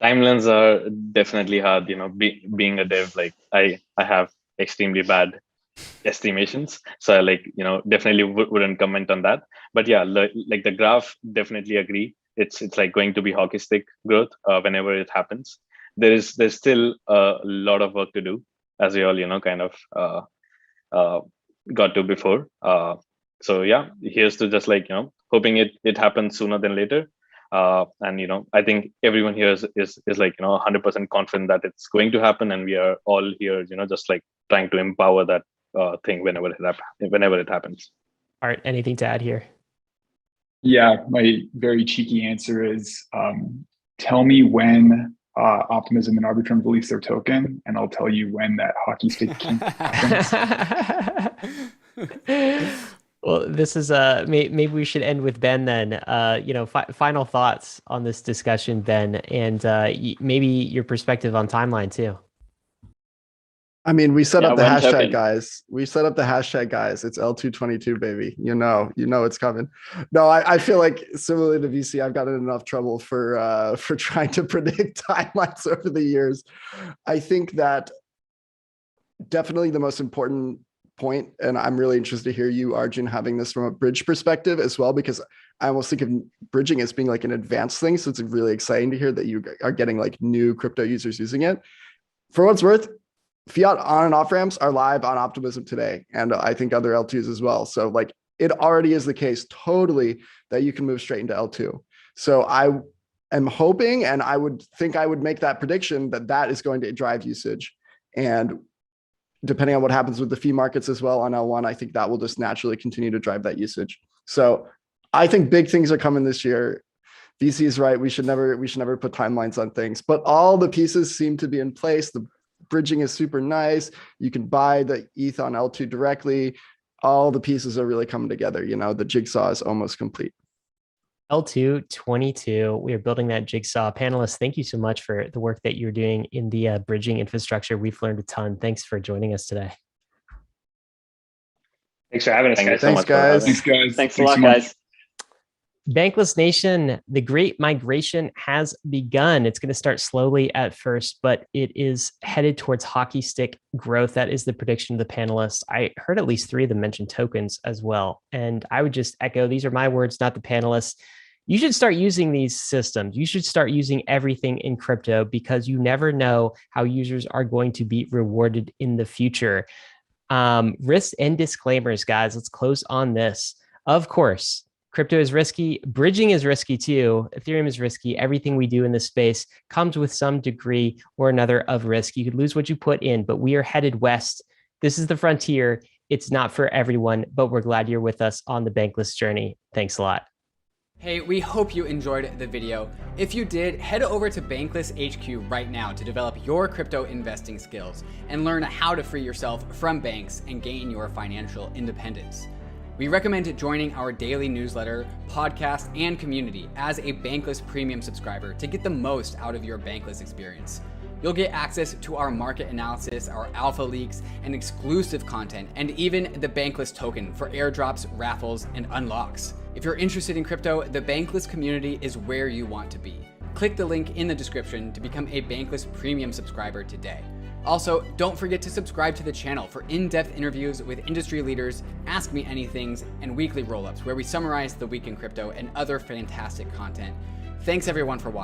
Timelines are definitely hard. Being a dev, like I have extremely bad estimations, so I definitely wouldn't comment on that. But yeah, like the graph, definitely agree. It's like going to be hockey stick growth whenever it happens. There's still a lot of work to do, as we all kind of got to before. So yeah, here's to just hoping it happens sooner than later. And I think everyone here is like 100% confident that it's going to happen, and we are all here just like trying to empower that thing whenever it happens. Art, anything to add here? Yeah, my very cheeky answer is tell me when Optimism and Arbitrum release their token, and I'll tell you when that hockey stick happens. Well, this is maybe we should end with Ben then. Final thoughts on this discussion, Ben, and maybe your perspective on timeline too. I mean, we set up the hashtag, token. guys. We set up the hashtag, guys. It's L222, baby. You know it's coming. No, I feel like similarly to VC, I've gotten enough trouble for trying to predict timelines over the years. I think that definitely the most important point, and I'm really interested to hear you, Arjun, having this from a bridge perspective as well, because I almost think of bridging as being like an advanced thing. So it's really exciting to hear that you are getting like new crypto users using it. For what's worth, fiat on and off ramps are live on Optimism today, and I think other L2s as well. So like it already is the case totally that you can move straight into L2. So I am hoping, and I would think I would make that prediction that is going to drive usage. And depending on what happens with the fee markets as well on L1, I think that will just naturally continue to drive that usage. So I think big things are coming this year. VC is right. We should never put timelines on things, but all the pieces seem to be in place. The bridging is super nice. You can buy the ETH on L2 directly. All the pieces are really coming together. The jigsaw is almost complete. L222, we are building that jigsaw. Panelists, thank you so much for the work that you're doing in the bridging infrastructure. We've learned a ton. Thanks for joining us today. Thanks for having us, guys. Thanks, guys. Thanks, guys. Thanks a lot, guys. Bankless Nation, the great migration has begun. It's going to start slowly at first, but it is headed towards hockey stick growth. That is the prediction of the panelists. I heard at least 3 of them mention tokens as well. And I would just echo, these are my words, not the panelists. You should start using these systems. You should start using everything in crypto because you never know how users are going to be rewarded in the future. Risks and disclaimers, guys. Let's close on this. Of course, crypto is risky. Bridging is risky too. Ethereum is risky. Everything we do in this space comes with some degree or another of risk. You could lose what you put in, but we are headed west. This is the frontier. It's not for everyone, but we're glad you're with us on the Bankless journey. Thanks a lot. Hey, we hope you enjoyed the video. If you did, head over to Bankless HQ right now to develop your crypto investing skills and learn how to free yourself from banks and gain your financial independence. We recommend joining our daily newsletter, podcast, and community as a Bankless Premium subscriber to get the most out of your Bankless experience. You'll get access to our market analysis, our alpha leaks, and exclusive content, and even the Bankless token for airdrops, raffles, and unlocks. If you're interested in crypto, the Bankless community is where you want to be. Click the link in the description to become a Bankless Premium subscriber today. Also, don't forget to subscribe to the channel for in-depth interviews with industry leaders, Ask Me Anythings, and weekly roll-ups where we summarize the week in crypto and other fantastic content. Thanks everyone for watching.